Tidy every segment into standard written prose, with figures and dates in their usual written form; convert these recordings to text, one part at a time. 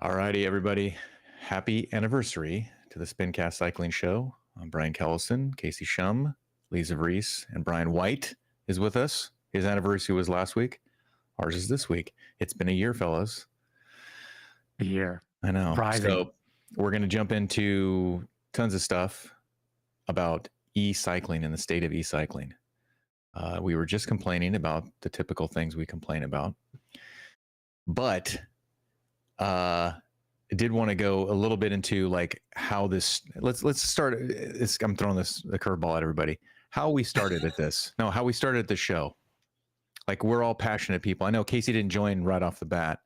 All righty, everybody. Happy anniversary to the Spincast Cycling Show. I'm Brian Kellison, Casey Shum, Lisa Vries, and Brian White is with us. His anniversary was last week. Ours is this week. It's been a year, fellas. A year. I know. Rising. So we're going to jump into tons of stuff about e-cycling and the state of e-cycling. We were just complaining about the typical things we complain about. But I did want to go a little bit into like how this. Let's start. I'm throwing a curveball at everybody. How we started at this? No, how we started at the show. Like we're all passionate people. I know Casey didn't join right off the bat,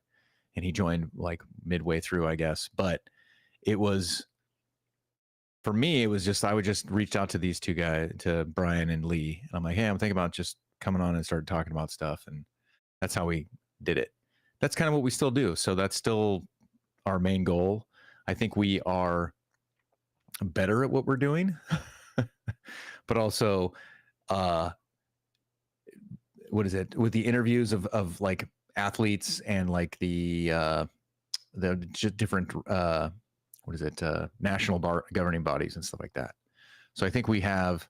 and he joined like midway through, I guess. But it was for me. It was just I would just reach out to these two guys, to Brian and Lee, and I'm like, hey, I'm thinking about just coming on and started talking about stuff, and that's how we did it. That's kind of what we still do. So that's still our main goal. I think we are better at what we're doing, but also, what is it with the interviews of like athletes and like the different, what is it? National governing bodies and stuff like that. So I think we have,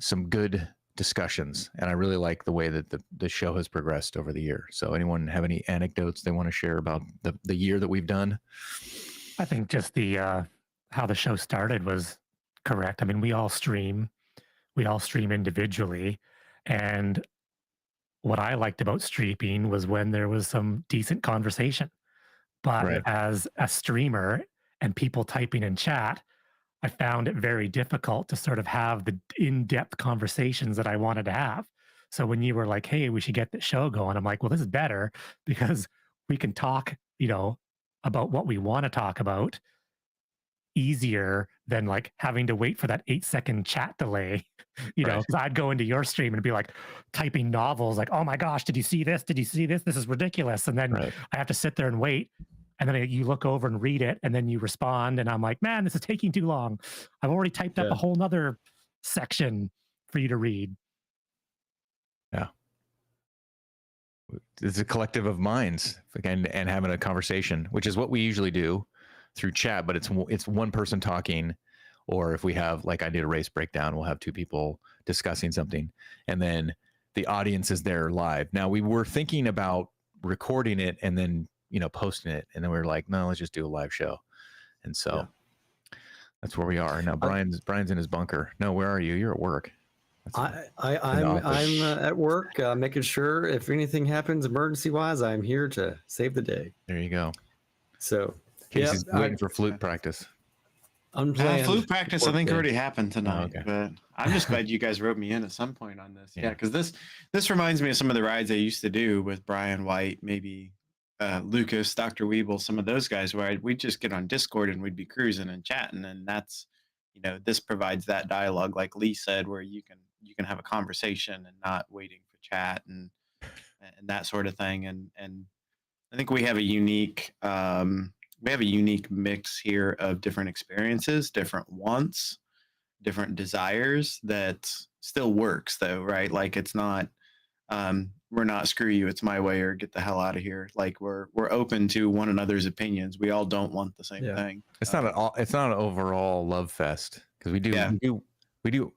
some good discussions, and I really like the way that the show has progressed over the year. So anyone have any anecdotes they want to share about the year that we've done? I think just the how the show started was correct. I mean, we all stream individually, and what I liked about streaming was when there was some decent conversation. But Right. as a streamer and people typing in chat, I found it very difficult to sort of have the in-depth conversations that I wanted to have. So when you were like, hey, we should get the show going, I'm like, well, this is better because we can talk, about what we want to talk about easier than like having to wait for that 8-second chat delay, Right. because I'd go into your stream and be like typing novels, like, oh my gosh, did you see this? Did you see this? This is ridiculous. And then Right. I have to sit there and wait. And then you look over and read it, and then you respond. And I'm like, man, this is taking too long. I've already typed up a whole nother section for you to read. Yeah. It's a collective of minds and having a conversation, which is what we usually do through chat, but it's one person talking, or if we have, like I did a race breakdown, we'll have two people discussing something, and then the audience is there live. Now we were thinking about recording it and then, posting it, and then we were like, no, let's just do a live show. And so that's where we are now. Brian's in his bunker. No, where are you? You're at work. I'm at work, making sure if anything happens emergency wise, I'm here to save the day. There you go. So Casey's waiting for flute practice. Unplanned flute practice, I think already happened tonight. Oh, okay. But I'm just glad you guys wrote me in at some point on this. Yeah, because this reminds me of some of the rides I used to do with Brian White, maybe Lucas, Dr. Weeble, some of those guys, where we'd just get on Discord and we'd be cruising and chatting, and that's, this provides that dialogue, like Lee said, where you can have a conversation and not waiting for chat and that sort of thing. And I think we have a unique mix here of different experiences, different wants, different desires that still works though, right? Like it's not, we're not screw you, it's my way or get the hell out of here. Like we're open to one another's opinions. We all don't want the same thing. It's not an overall love fest, because we do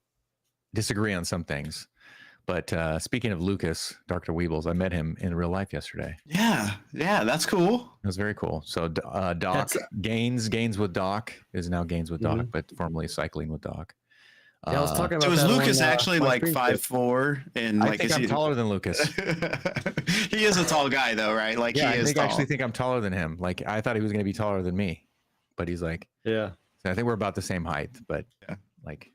disagree on some things. But speaking of Lucas, Dr. Weebles, I met him in real life yesterday. Yeah, that's cool. It was very cool. So Doc Gains with Doc is now Gains with Doc, but formerly Cycling with Doc. I was talking about. So is that Lucas on, actually like 5'4" and I like think I'm taller than Lucas. He is a tall guy though, right? Like yeah, he is I tall. actually think I'm taller than him. Like I thought he was going to be taller than me, but he's like, yeah. So I think we're about the same height. But like,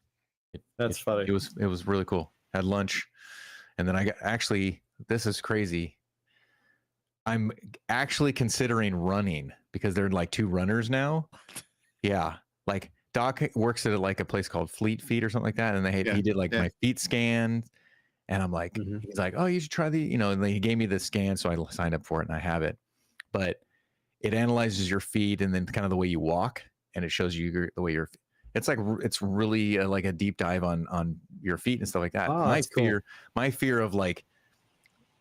That's funny. It was really cool. Had lunch, and then this is crazy. I'm actually considering running because they're like two runners now. Yeah, like Doc works at like a place called Fleet Feet or something like that, and he did like my feet scan, and I'm like, he's like, oh, you should try the, and then he gave me the scan, so I signed up for it and I have it, but it analyzes your feet and then kind of the way you walk, and it shows you the way it's really like a deep dive on your feet and stuff like that. Oh, My fear of like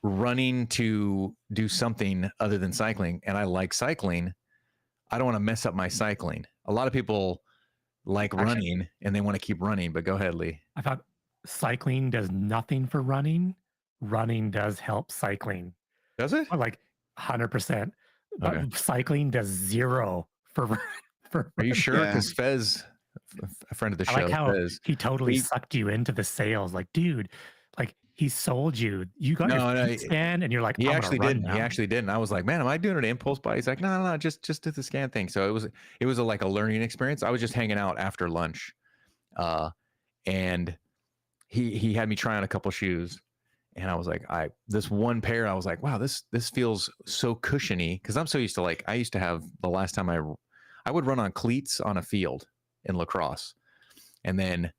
running to do something other than cycling, and I like cycling, I don't want to mess up my cycling. A lot of people like running and they want to keep running, but go ahead, Lee. I thought cycling does nothing for running. Running does help cycling. Does it? Like 100%. But Okay. cycling does zero for Are you sure? Yeah. Because Fez, a friend of the I show, like how Fez, he totally sucked you into the sales. Like, dude, like he sold you. You got your feet scan, and you're like, he I'm actually gonna run didn't. now. He actually didn't. I was like, man, am I doing an impulse buy? He's like, no, just did the scan thing. So it was like a learning experience. I was just hanging out after lunch, and he had me try on a couple shoes, and I was like, this one pair, I was like, wow, this feels so cushiony, because I'm so used to, like, I used to have, the last time I would run on cleats on a field in lacrosse, and then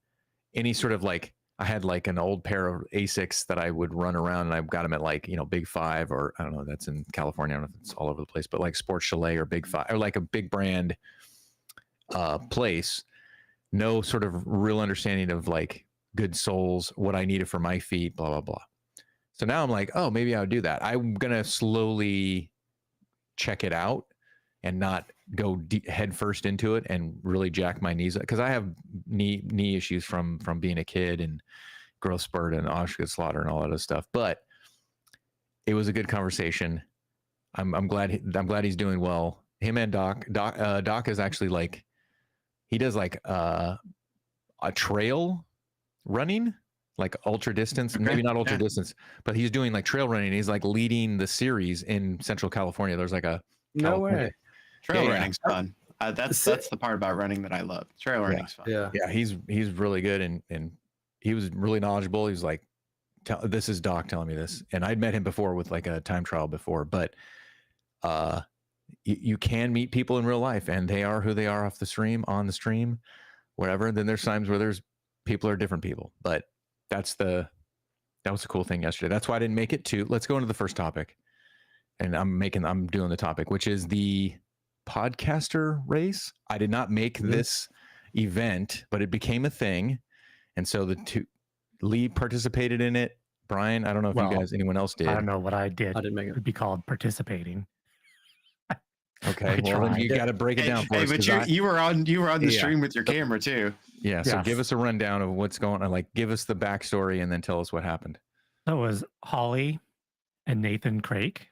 any sort of, like, I had like an old pair of Asics that I would run around, and I got them at, like, you know, Big Five, or I don't know, that's in California, I don't know if it's all over the place, but like Sports Chalet or Big Five, or like a big brand place. No sort of real understanding of like good soles, what I needed for my feet, blah, blah, blah. So now I'm like, oh, maybe I would do that. I'm going to slowly check it out and not go head first into it and really jack my knees, because I have knee issues from being a kid and growth spurt and Auschwitz slaughter and all that other stuff. But it was a good conversation. I'm glad he's doing well. Him and Doc is actually like, he does like a trail running, like ultra distance, maybe not ultra distance, but he's doing like trail running. He's like leading the series in Central California. There's like a No way. Trail running's fun. That's the part about running that I love. Trail running's fun. Yeah. He's really good, and he was really knowledgeable. He was like, this is Doc telling me this, and I'd met him before with like a time trial before, but you can meet people in real life, and they are who they are off the stream, on the stream, whatever. And then there's times where there's people are different people, but that was a cool thing yesterday. That's why I didn't make it to. Let's go into the first topic, and I'm doing the topic, which is the podcaster race. I did not make this event, but it became a thing, and so Lee participated in it. Brian, I don't know if you guys, anyone else did. I don't know what I did. I didn't make it. It'd be called participating. Okay, well, then you got to break it down for us. But you were on the stream with your camera too. Yeah, so give us a rundown of what's going on. Like, give us the backstory and then tell us what happened. So it was Holly and Nathan Craik,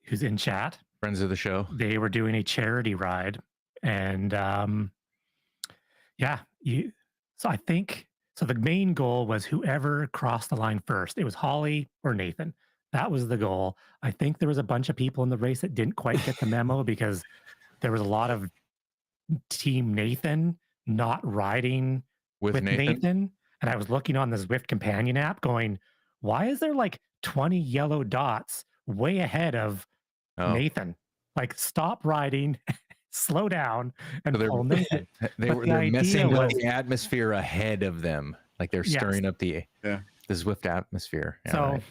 who's in chat. Friends of the show. They were doing a charity ride, and so I think, so the main goal was whoever crossed the line first. It was Holly or Nathan. That was the goal. I think there was a bunch of people in the race that didn't quite get the memo, because there was a lot of Team Nathan not riding with Nathan. And I was looking on the Zwift companion app going, why is there like 20 yellow dots way ahead of Nathan? Like, stop riding, slow down, and pull Nathan. They're messing with the atmosphere ahead of them. Like, they're stirring up the Zwift atmosphere. Yeah, so, right.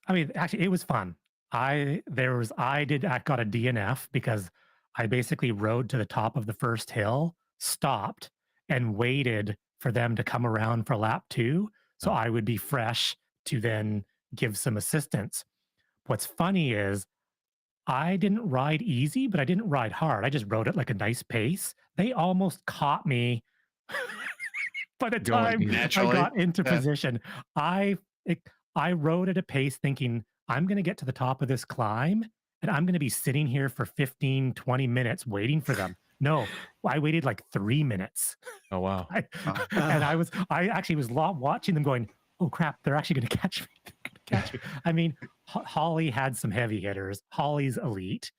I mean, actually, it was fun. I got a DNF because I basically rode to the top of the first hill, stopped, and waited for them to come around for lap 2, so I would be fresh to then give some assistance. What's funny is I didn't ride easy, but I didn't ride hard. I just rode at like a nice pace. They almost caught me by the time I got into position. I rode at a pace thinking, I'm going to get to the top of this climb and I'm going to be sitting here for 15, 20 minutes waiting for them. No, I waited like 3 minutes. Oh, wow. And I actually was watching them going, oh crap, they're actually going to catch me. I mean, Holly had some heavy hitters. Holly's elite.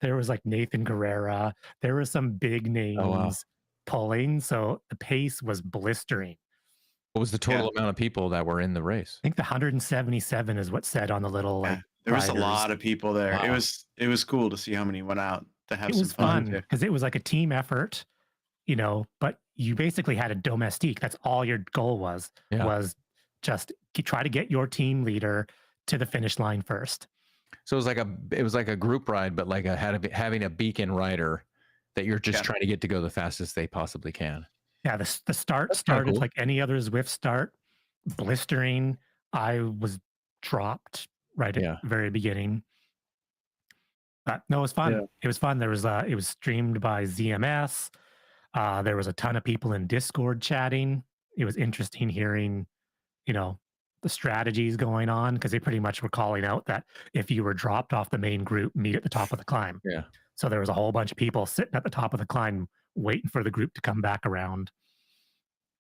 There was like Nathan Guerrera. There were some big names pulling. So the pace was blistering. What was the total amount of people that were in the race? I think the 177 is what said on the little like. There was a lot of people there. Wow. It was cool to see how many went out to have some fun. Because it was like a team effort, you know, but you basically had a domestique. That's all your goal was just try to get your team leader to the finish line first. So it was like a group ride, but like having a beacon rider that you're just trying to get to go the fastest they possibly can. Yeah, the start started like any other Zwift start, blistering. I was dropped right at Yeah. the very beginning. But no, it was fun. Yeah. It was fun. It was streamed by ZMS. There was a ton of people in Discord chatting. It was interesting hearing, you know, the strategies going on because they pretty much were calling out that if you were dropped off the main group, meet at the top of the climb. Yeah. So there was a whole bunch of people sitting at the top of the climb waiting for the group to come back around.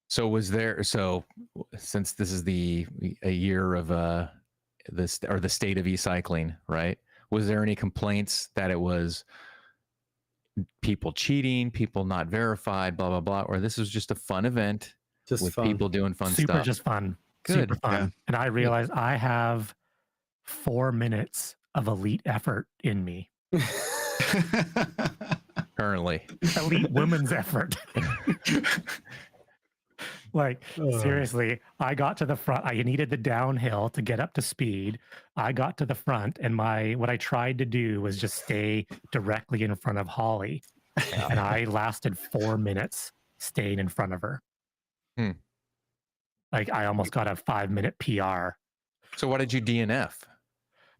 So since this is a year of this, or the state of e-cycling, right? Was there any complaints that it was people cheating, people not verified, blah blah blah, or this was just a fun event Just with fun. people doing fun Super stuff? just fun. Good. Super fun. Yeah. And I realized I have 4 minutes of elite effort in me. Currently. Elite women's effort. Like, seriously, I got to the front. I needed the downhill to get up to speed. I got to the front, and what I tried to do was just stay directly in front of Holly. And I lasted 4 minutes staying in front of her. Like, I almost got a 5-minute PR So why did you DNF?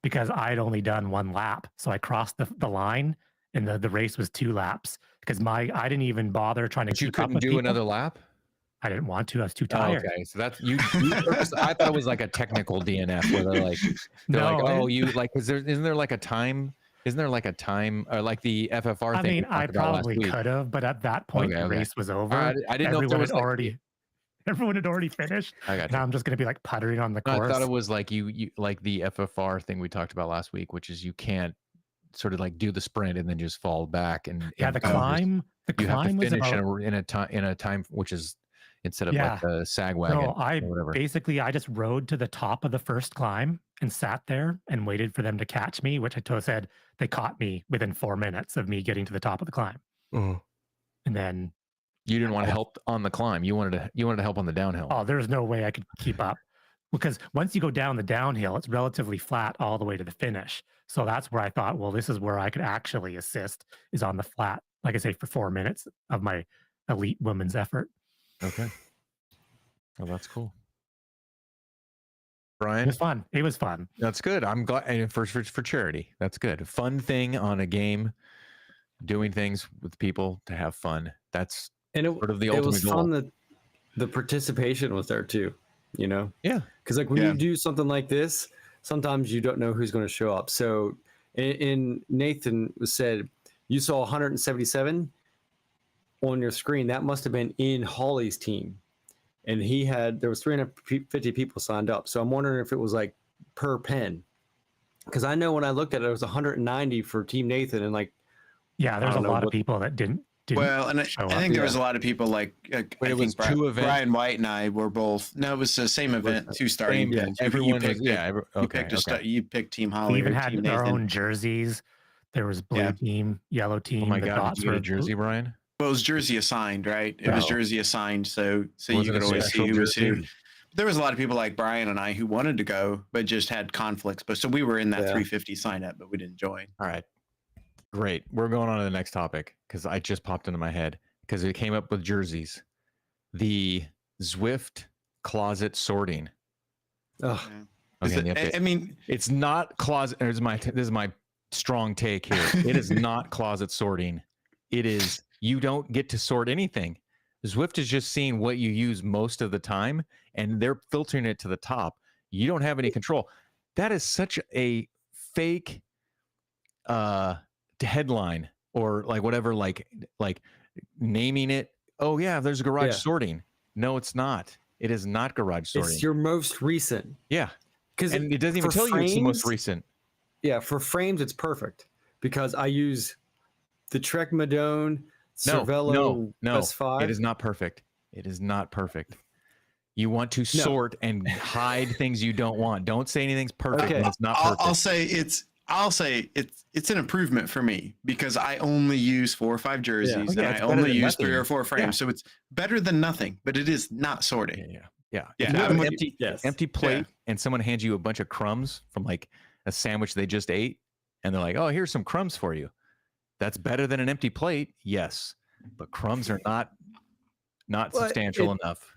because I'd only done 1 lap. So I crossed the line, and the race was 2 laps because I didn't even bother trying to But you keep up couldn't with do people. another lap? I didn't want to. I was too Oh, tired. okay, so that's you I thought it was like a technical DNF where they're like, oh, you like, because isn't there like a time? Isn't there like a time, or like the FFR I thing? mean, I probably could have, but at that point, the race was over. I didn't know if there was Everyone had already finished. I got And you. I'm just going to be like puttering on the No, course. I thought it was like you like the FFR thing we talked about last week, which is you can't sort of like do the sprint and then just fall back and yeah, the and climb. The you have climb to was finish about. in a time which is instead of Yeah. like a sag wagon No, or whatever. I just rode to the top of the first climb and sat there and waited for them to catch me, which I said they caught me within 4 minutes of me getting to the top of the climb. And then, You didn't want to help on the climb. You wanted to help on the downhill. oh, there's no way I could keep up because once you go down the downhill, it's relatively flat all the way to the finish. So that's where I thought, well, this is where I could actually assist is on the flat, like I say, for 4 minutes of my elite women's effort. Okay. Well, that's cool. It Brian, was fun. It was fun. that's good. I'm glad, and for charity. That's good. A fun thing on a game, doing things with people to have fun. That's And sort of the it was ultimate goal. fun that the participation was there too, you know? Yeah. Because like when Yeah. you do something like this, sometimes you don't know who's going to show up. So in Nathan said, you saw 177 on your screen. That must have been in Holly's team. And there was 350 people signed up. So I'm wondering if it was like per pen. Because I know when I looked at it, it was 190 for Team Nathan. And like, Yeah, there's I a don't know lot of what- people that didn't Well, and I show think up. there Yeah. was a lot of people like But I it was think two events. Brian White and I were both. No, it was the same event, 2 starting Same, pins. everyone was, picked it. yeah. You picked you picked Team Holly. We even or had Team our Nathan. own jerseys. There was blue Yeah. team, yellow team. Oh my the God, dots did you get were a jersey, Brian? Well, it was jersey assigned, right? It was No. jersey assigned, so Was you it could a always see special who was who. jersey? There was a lot of people like Brian and I who wanted to go, but just had conflicts. But so we were in that Yeah. 350 sign up, but we didn't join. All right. Great. We're going on to the next topic because I just popped into my head because it came up with jerseys. The Zwift closet sorting. oh, Okay, Is the it- update. I mean, It's not closet. This is my strong take here. It is not closet sorting. It is, you don't get to sort anything. Zwift is just seeing what you use most of the time, and they're filtering it to the top. You don't have any control. That is such a fake headline, or like whatever, like naming it. Oh yeah, there's garage Yeah. sorting. No, it's not. It is not garage sorting. it's your most recent. Yeah, Because and it doesn't even for tell you it's the most frames- recent. Yeah, for frames, it's perfect because I use the Trek Madone Cervelo No, S5. it is not perfect. It is not perfect. You want to sort and hide things you don't want. Don't say anything's perfect Okay. when it's not perfect. I'll say it's an improvement for me because I only use 4 or 5 jerseys Yeah, and it's I better only than use 3 nothing. or 4 frames. Yeah. So it's better than nothing, but it is not sorted. yeah. Yeah, If you I'm have an with empty plate and someone hands you a bunch of crumbs from like a sandwich they just ate, and they're like, "Oh, here's some crumbs for you." That's better than an empty plate, yes, but crumbs are not Well, substantial enough.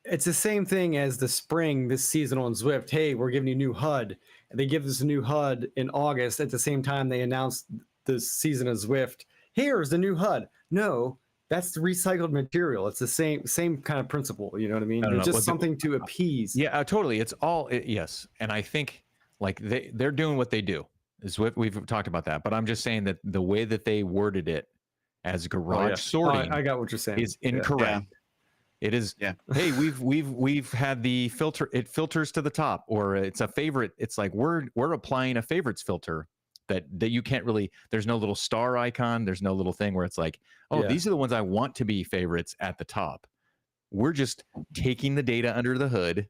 it's the same thing as the spring this season on Zwift. Hey, we're giving you a new HUD. And they give us a new HUD in August. At the same time, they announced the season of Zwift. Here's the new HUD. No, that's the recycled material. It's the same kind of principle. You know what I mean? It's just something to appease. Yeah, totally. It's all yes. And I think like they're doing what they do. Zwift, we've talked about that. But I'm just saying that the way that they worded it as garage sorting, I got what you're saying, is incorrect. Yeah. It is. Yeah. Hey, we've had the filter. It filters to the top, or it's a favorite. It's like we're applying a favorites filter that you can't really. There's no little star icon. There's no little thing where it's like, oh, these are the ones I want to be favorites at the top. We're just taking the data under the hood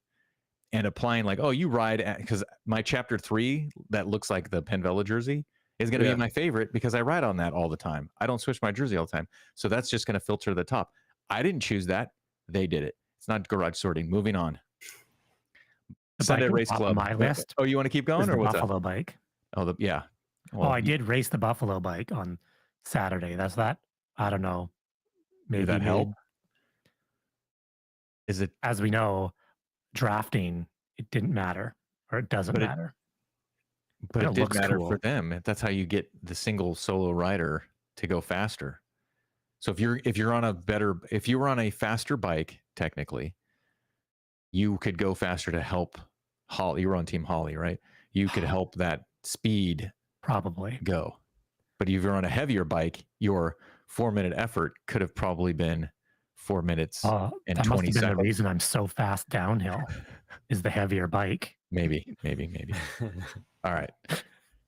and applying like, oh, you ride because my chapter 3 that looks like the Penvella jersey is going to be my favorite because I ride on that all the time. I don't switch my jersey all the time, so that's just going to filter to the top. I didn't choose that. They did it. It's not garage sorting. Moving on. Sunday Race Club. My list. Oh, you want to keep going, or what's Buffalo up? bike? Oh, yeah. Well, I did race the Buffalo bike on Saturday. That's that. I don't know. Maybe did that help? Is it? As we know, drafting, it didn't matter, or it doesn't matter. But it did matter for them. That's how you get the single solo rider to go faster. So if you were on a faster bike, technically, you could go faster to help Holly. You were on Team Holly, right? You could help that speed probably go. But if you're on a heavier bike, your 4-minute effort could have probably been 4 minutes and 20 seconds. That must have been the reason I'm so fast downhill is the heavier bike. Maybe. All right.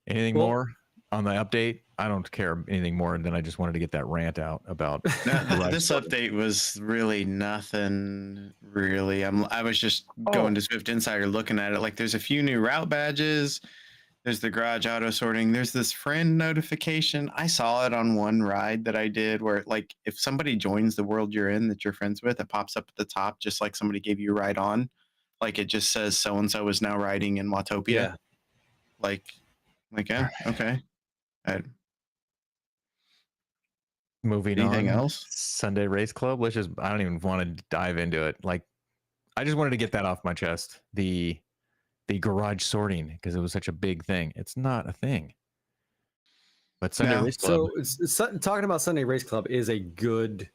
Anything more on the update? I don't care anything more than I just wanted to get that rant out about this update was really nothing really. I was just going to Zwift Insider looking at it. Like there's a few new route badges. There's the garage auto sorting. There's this friend notification. I saw it on one ride that I did where like if somebody joins the world you're in that you're friends with, it pops up at the top just like somebody gave you a ride on. Like it just says so-and-so is now riding in Watopia. Yeah. Like yeah, okay. Moving Anything on. else? Sunday Race Club. I don't even want to dive into it. Like, I just wanted to get that off my chest. The garage sorting, because it was such a big thing. It's not a thing. But Sunday Race Club. So talking about Sunday Race Club is a good.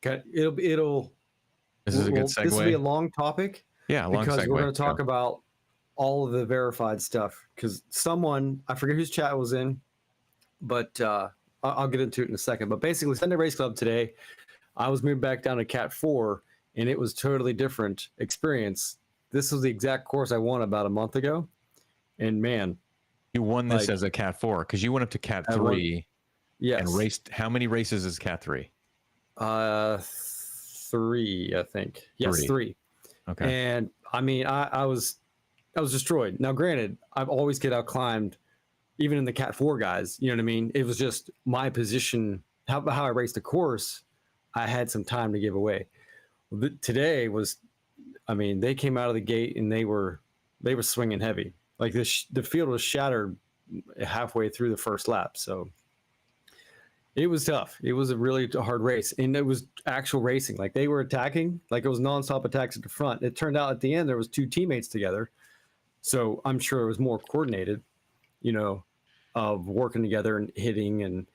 It'll. This is a good segue. This will be a long topic. Yeah, long because segue. we're going to talk about all of the verified stuff. Because I forget whose chat was in, but I'll get into it in a second. But basically, Sunday Race Club today, I was moved back down to Cat 4, and it was totally different experience. This was the exact course I won about a month ago, and man, you won this as a Cat 4 because you went up to Cat 3. Yes. And raced. How many races is Cat 3? 3, I think. Yes, 3. Okay. And I mean, I was destroyed. Now, granted, I've always get out climbed, even in the Cat 4 guys. You know what I mean? It was just my position, how I raced the course. I had some time to give away. Today was, I mean, they came out of the gate and they were swinging heavy. Like the field was shattered halfway through the first lap. So it was tough. It was a really hard race, and it was actual racing. Like they were attacking, like it was nonstop attacks at the front. It turned out at the end there was 2 teammates together, so I'm sure it was more coordinated, of working together and hitting and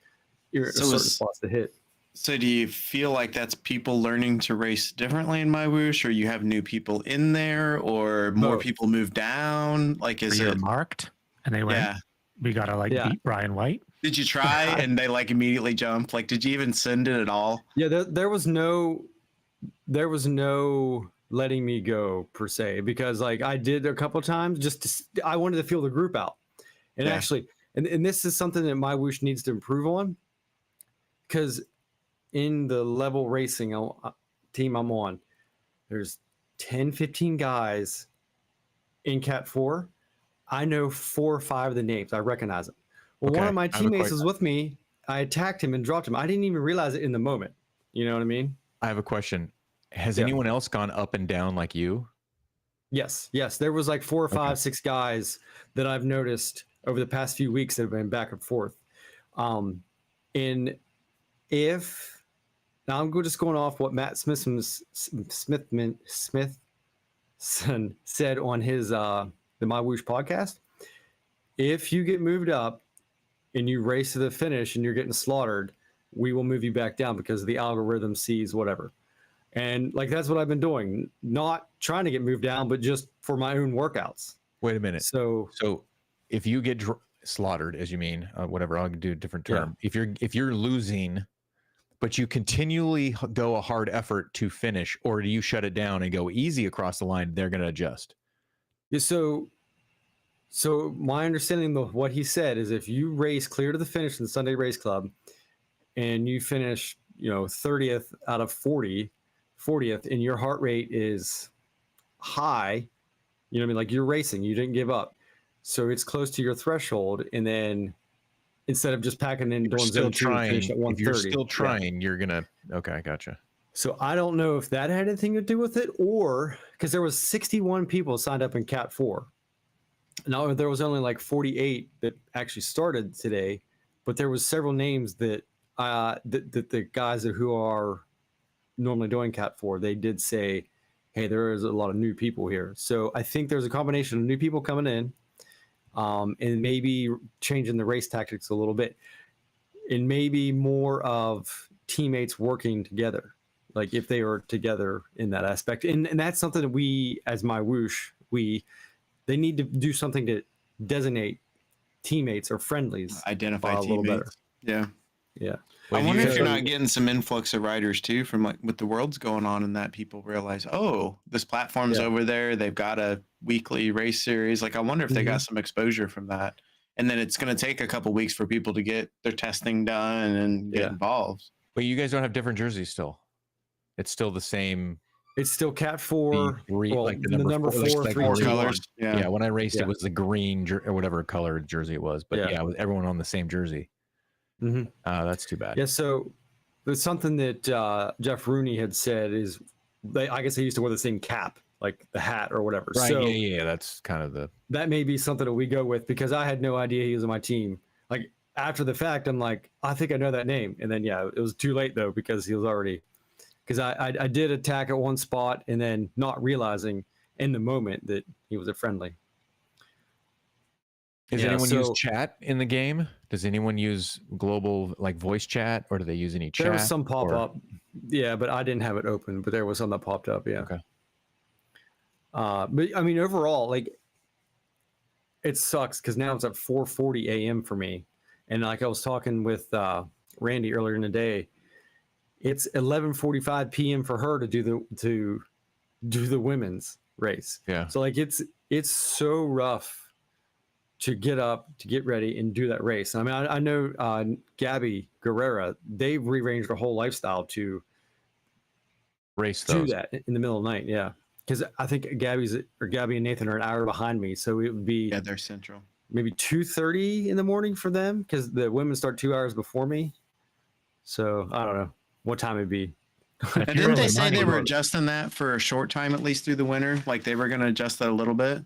certain spots to hit. So do you feel like that's people learning to race differently in MyWOOSH, or you have new people in there, or more people move down? Like, is it marked and they went? Yeah. We gotta beat Brian White. Did you try and they immediately jumped? Like, did you even send it at all? Yeah, there was no letting me go per se, because I did a couple of times I wanted to feel the group out. And actually, and this is something that MyWOOSH needs to improve on, because in the level racing team I'm on, there's 10, 15 guys in Cat 4. I know 4 or 5 of the names. I recognize them. Well, one of my teammates was with me. I attacked him and dropped him. I didn't even realize it in the moment. You know what I mean? I have a question. Has anyone else gone up and down like you? Yes. There was 4 or 5, 6 guys that I've noticed over the past few weeks that have been back and forth. And now I'm just going off what Matt Smith said on his the MyWOOSH podcast, if you get moved up and you race to the finish and you're getting slaughtered, we will move you back down because the algorithm sees whatever. And like, that's what I've been doing, not trying to get moved down, but just for my own workouts. Wait a minute. So if you get slaughtered, as you mean, whatever, I'll do a different term. Yeah. If you're losing, but you continually go a hard effort to finish, or do you shut it down and go easy across the line? They're going to adjust. Yeah, so my understanding of what he said is if you race clear to the finish in the Sunday Race Club and you finish, 30th out of 40th, and your heart rate is high, what I mean? Like, you're racing, you didn't give up. So it's close to your threshold. And then instead of just packing in, doing zone two and finish at 130. If you're still trying, you're going to, okay, I gotcha. So I don't know if that had anything to do with it, or because there was 61 people signed up in Cat 4. Now, there was only like 48 that actually started today, but there was several names that the guys who are normally doing Cat 4, they did say, hey, there is a lot of new people here. So I think there's a combination of new people coming in, and maybe changing the race tactics a little bit, and maybe more of teammates working together, like if they are together in that aspect. And that's something that we, as MyWOOSH, they need to do something to designate teammates or friendlies. Identify a little better. teammates. Yeah. Yeah. I wonder if you're not getting some influx of riders too from like with the world's going on, and that people realize, oh, this platform's over there. They've got a weekly race series. Like, I wonder if they got some exposure from that. And then it's going to take a couple weeks for people to get their testing done and get involved. But you guys don't have different jerseys still. It's still the same. It's still Cat 4, like the number 4, like 3, four 2, colors. 1. Yeah, when I raced, it was the green or whatever color jersey it was. But with everyone on the same jersey. That's too bad. Yeah, so there's something that Jeff Rooney had said is, I guess they used to wear the same cap, like the hat or whatever. Right, so yeah, that's kind of that may be something that we go with, because I had no idea he was on my team. Like, after the fact, I'm like, I think I know that name. And then, it was too late, though, because he was already... Because I did attack at one spot and then not realizing in the moment that he was a friendly. Does anyone use chat in the game? Does anyone use global like voice chat, or do they use any chat? There was some pop up. Yeah, but I didn't have it open, but there was some that popped up. Yeah. Okay. But I mean, overall, like, it sucks because now it's at 4:40 a.m. for me. And like I was talking with Randy earlier in the day, it's 11:45 p.m. for her to do the women's race. Yeah. So like it's so rough to get up, to get ready and do that race. I mean, I know Gabby Guerrera, they've rearranged their whole lifestyle to race those. Do that in the middle of the night. Yeah. Because I think Gabby and Nathan are an hour behind me. So it would be they're central. Maybe 2:30 in the morning for them, because the women start 2 hours before me. So I don't know what time it'd be. And didn't they say they were adjusting that for a short time, at least through the winter? Like they were going to adjust that a little bit?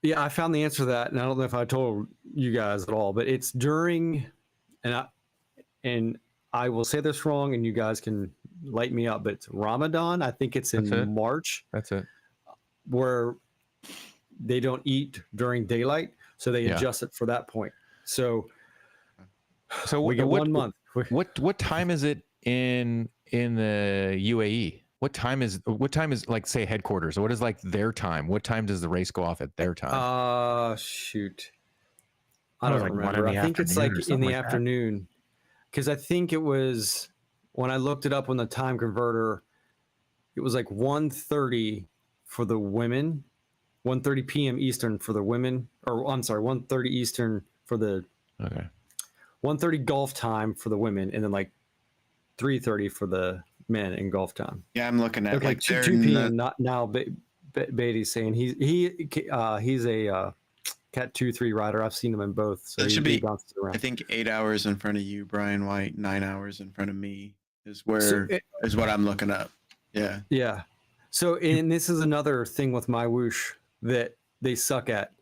Yeah, I found the answer to that, and I don't know if I told you guys at all, but it's during, and I will say this wrong, and you guys can light me up, but it's Ramadan. I think it's in March. That's it. Where they don't eat during daylight, so they adjust it for that point. So we get 1 month. What time is it in the UAE? What time is like, say, headquarters? What is like their time? What time does the race go off at their time? Shoot. I don't remember. I think it's like in the afternoon. Because I think it was, when I looked it up on the time converter, it was like 1:30 for the women, 1:30 p.m. Eastern for the women, or I'm sorry, 1:30 Eastern for the 1:30 Gulf time for the women, and then like 3:30 for the men in Gulf time. Yeah, I'm looking at like 2 p.m. Not now. Beatty's saying he's a Cat 2-3 rider. I've seen him in both. So it should be, I think, 8 hours in front of you, Brian White. 9 hours in front of me is is what I'm looking up. Yeah. Yeah. So, and this is another thing with MyWOOSH that they suck at.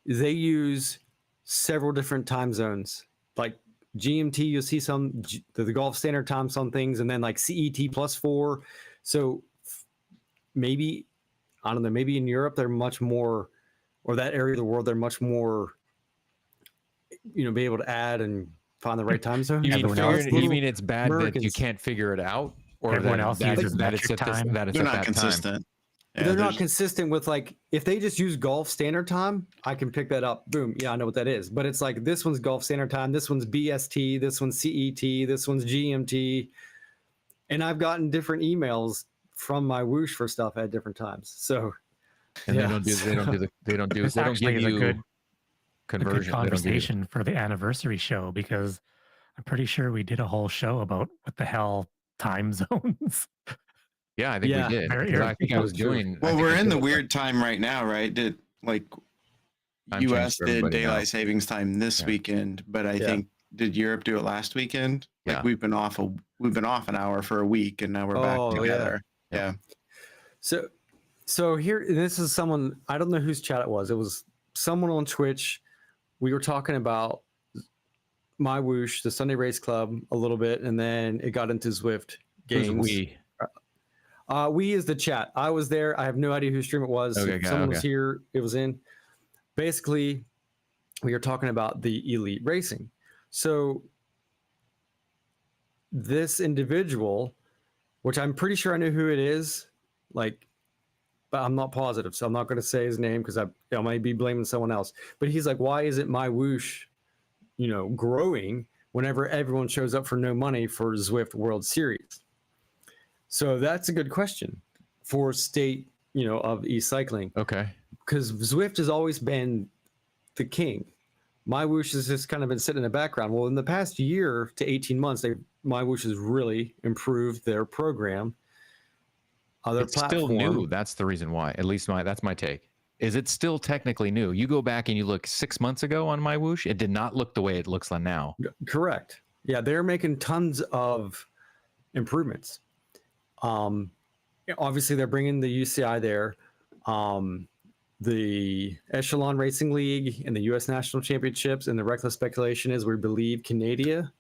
They use several different time zones. Like GMT, you'll see the Gulf Standard Time, some things, and then like CET +4. So maybe I don't know, maybe in Europe they're much more, or that area of the world they're much more, be able to add and find the right time zone. You Everyone else- mean it's bad that you Americans- can't figure it out, or Everyone that, else that, uses that it's metric at this, time. that it's They're at not that time? consistent. Yeah, They're not there's- consistent with, like, if they just use Gulf Standard Time, I can pick that up. Boom. Yeah, I know what that is. But it's like this one's Gulf Standard Time, this one's BST, this one's CET, this one's GMT. And I've gotten different emails from MyWOOSH for stuff at different times. So And yeah, they don't This give actually is you a good conversion. They don't give you- conversation for the anniversary show, because I'm pretty sure we did a whole show about what the hell time zones. Yeah, I think Yeah, we did. very 'Cause I think I was true. doing. I Well, think we're I in the did it, weird time right now, right? Time change U.S. for did everybody now. daylight savings time this Yeah. weekend, but I Yeah. think did Europe do it last weekend? Like Yeah. we've been off an hour for a week, and now we're back Oh, yeah. together. Yeah. Yeah. So here, this is someone, I don't know whose chat it was. It was someone on Twitch. We were talking about MyWOOSH, the Sunday Race Club, a little bit, and then it got into Zwift Who's games. we? We is the chat. I was there. I have no idea whose stream it was. Okay, If someone was okay. here, it was in. Basically, we were talking about the elite racing. So this individual, which I'm pretty sure I know who it is, like, but I'm not positive, so I'm not going to say his name because I might be blaming someone else. But he's like, why isn't MyWOOSH, growing whenever everyone shows up for no money for Zwift World Series? So that's a good question for state, of e-cycling, Okay. because Zwift has always been the king. MyWOOSH has just kind of been sitting in the background. Well, in the past year to 18 months, MyWOOSH has really improved their program. Their It's still new. That's the reason why. At least that's my take. Is it still technically new? You go back and you look 6 months ago on MyWOOSH, it did not look the way it looks now. Correct. Yeah, they're making tons of improvements. Obviously, they're bringing the UCI there. The Echelon Racing League and the U.S. National Championships, and the reckless speculation is we believe Canada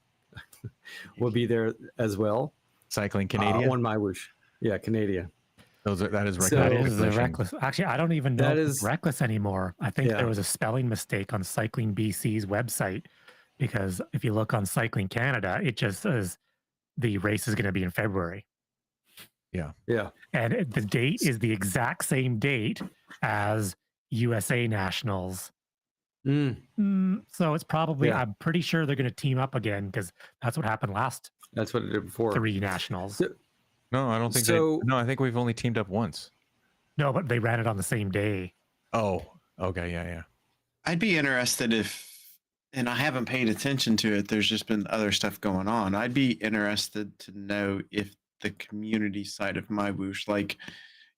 will be there as well. Cycling Canadian. On MyWOOSH. Yeah, Canada. That is So- That reckless is the speculation. reckless. Actually, I don't even know That if it's is- reckless anymore. I think Yeah. there was a spelling mistake on Cycling BC's website, because if you look on Cycling Canada, it just says the race is going to be in February. Yeah. And the date is the exact same date as USA Nationals. So it's probably, Yeah. I'm pretty sure they're going to team up again, because that's what happened last That's what it did before. 3 Nationals. So- No, I don't think So- No, I think we've only teamed up once. No, but they ran it on the same day. Oh, okay. Yeah. I'd be interested and I haven't paid attention to it. There's just been other stuff going on. I'd be interested to know if the community side of MyWOOSH, like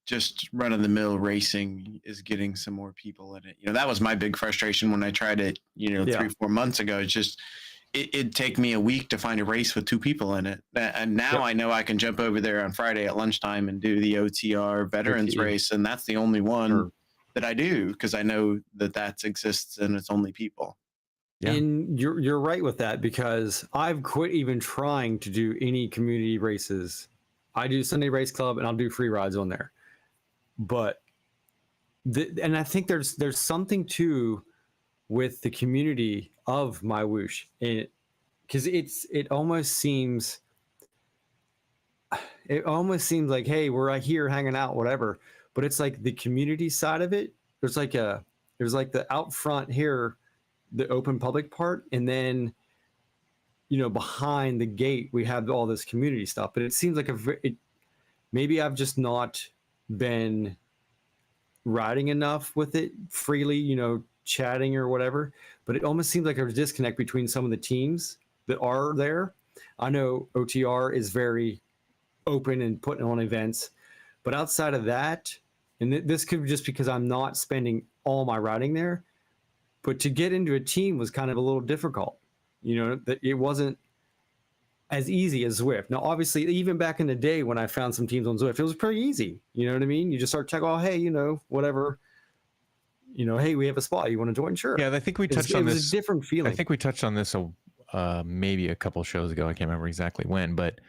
just run of the mill racing, is getting some more people in it. That was my big frustration when I tried it, Yeah. 3-4 months ago. It's just, it'd take me a week to find a race with 2 people in it. And now Yep. I know I can jump over there on Friday at lunchtime and do the OTR veterans OTE. race. And that's the only one Sure. that I do, because I know that exists and it's only people. Yeah. And you're right with that, because I've quit even trying to do any community races. I do Sunday Race Club and I'll do free rides on there. But and I think there's something too with the community of MyWOOSH, and because it almost seems like, hey, we're right here hanging out, whatever. But it's like the community side of it. There's like the out front here, the open public part, and then behind the gate we have all this community stuff. But it seems like maybe I've just not been riding enough with it freely, chatting or whatever. But it almost seems like there's a disconnect between some of the teams that are there. I know OTR is very open and putting on events, but outside of that, and this could be just because I'm not spending all my riding there, but to get into a team was kind of a little difficult. That it wasn't as easy as Zwift. Now, obviously, even back in the day when I found some teams on Zwift, it was pretty easy. You know what I mean? You just start checking, oh, hey, whatever. Hey, we have a spot. You want to join? Sure. Yeah, I think we touched it on was this. a different feeling. I think we touched on this maybe a couple shows ago. I can't remember exactly when, but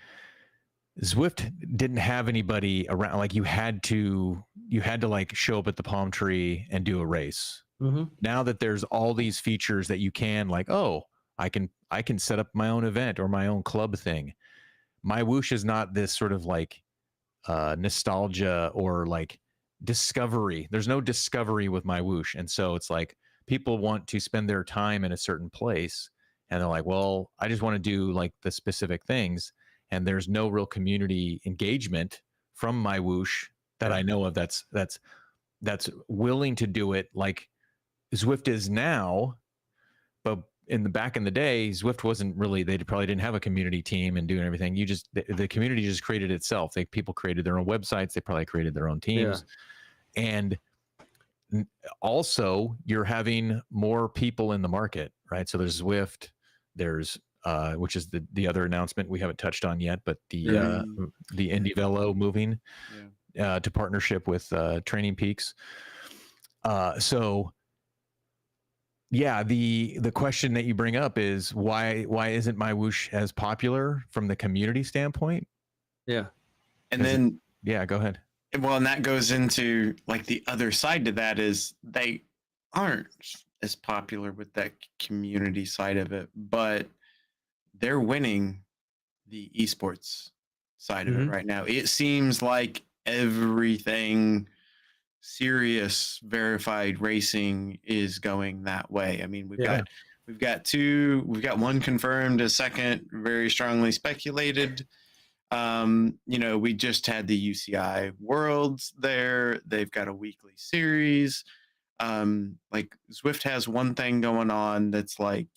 Zwift didn't have anybody around. Like you had to like show up at the palm tree and do a race. Mm-hmm. Now that there's all these features that you can, like, oh, I can set up my own event or my own club thing. MyWOOSH is not this sort of like nostalgia or like discovery. There's no discovery with MyWOOSH. And so it's like people want to spend their time in a certain place and they're like, well, I just want to do like the specific things. And there's no real community engagement from MyWOOSH that I know of that's willing to do it like Zwift is now. But back in the day, Zwift wasn't really, they probably didn't have a community team and doing everything. The community just created itself. People created their own websites. They probably created their own teams. Yeah. And also you're having more people in the market, right? So there's Zwift, there's, which is the other announcement we haven't touched on yet, but the Indie Velo moving to partnership with Training Peaks. So yeah, the question that you bring up is why isn't MyWOOSH as popular from the community standpoint? Yeah. And then go ahead. Well, and that goes into like the other side to that is they aren't as popular with that community side of it, but they're winning the esports side of it right now. It seems like everything serious verified racing is going that way. I mean, we've got one confirmed, a second very strongly speculated. We just had the UCI Worlds there. They've got a weekly series. Like Zwift has one thing going on that's like,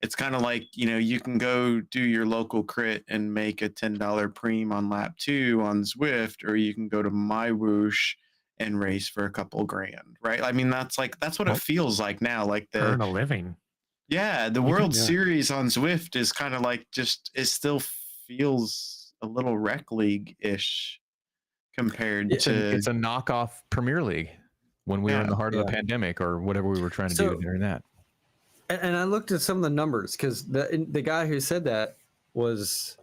it's kind of like, you can go do your local crit and make a $10 preem on lap 2 on Zwift, or you can go to MyWOOSH and race for a couple grand, right? I mean, that's what it feels like now. Like earn a living. Yeah, the World Series on Zwift is kind of like it still feels a little rec league-ish compared to... It's a knockoff Premier League when we were in the heart of the pandemic or whatever we were trying to do during that. And I looked at some of the numbers because the guy who said that was,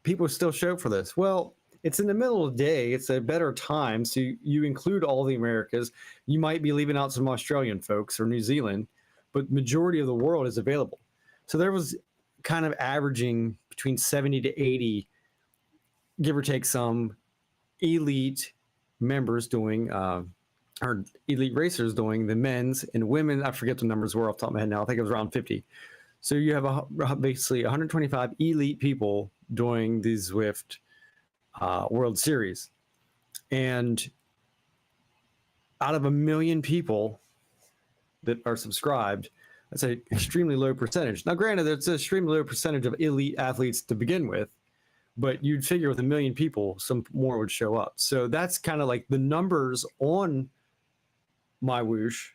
people still show up for this. Well, it's in the middle of the day. It's a better time. So you include all the Americas. You might be leaving out some Australian folks or New Zealand, but majority of the world is available. So there was kind of averaging between 70 to 80, give or take some, elite members doing, or elite racers doing the men's and women. I forget the numbers were off the top of my head now. I think it was around 50. So you have basically 125 elite people doing the Zwift World Series. And out of 1 million people that are subscribed, that's an extremely low percentage. Now, granted, it's an extremely low percentage of elite athletes to begin with, but you'd figure with 1 million people, some more would show up. So that's kind of like the numbers on MyWOOSH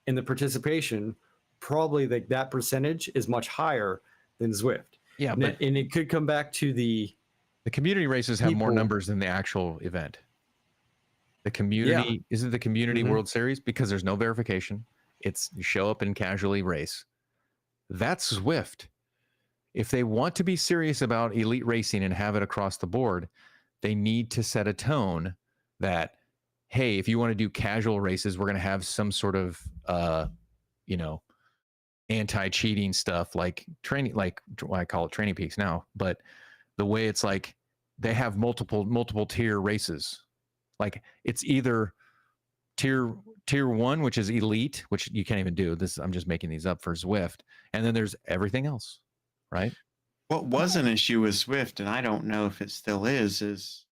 and the participation, probably that percentage is much higher than Zwift. Yeah, and it could come back to the community races have more numbers than the actual event. The community isn't the community World Series because there's no verification. It's you show up and casually race. That's Zwift. If they want to be serious about elite racing and have it across the board, they need to set a tone that, hey, if you want to do casual races, we're going to have some sort of, anti-cheating stuff like training, like I call it Training Peaks now, but the way it's like they have multiple tier races. Like it's either tier 1, which is elite, which you can't even do this. I'm just making these up for Zwift. And then there's everything else, right? What was an issue with Zwift, and I don't know if it still is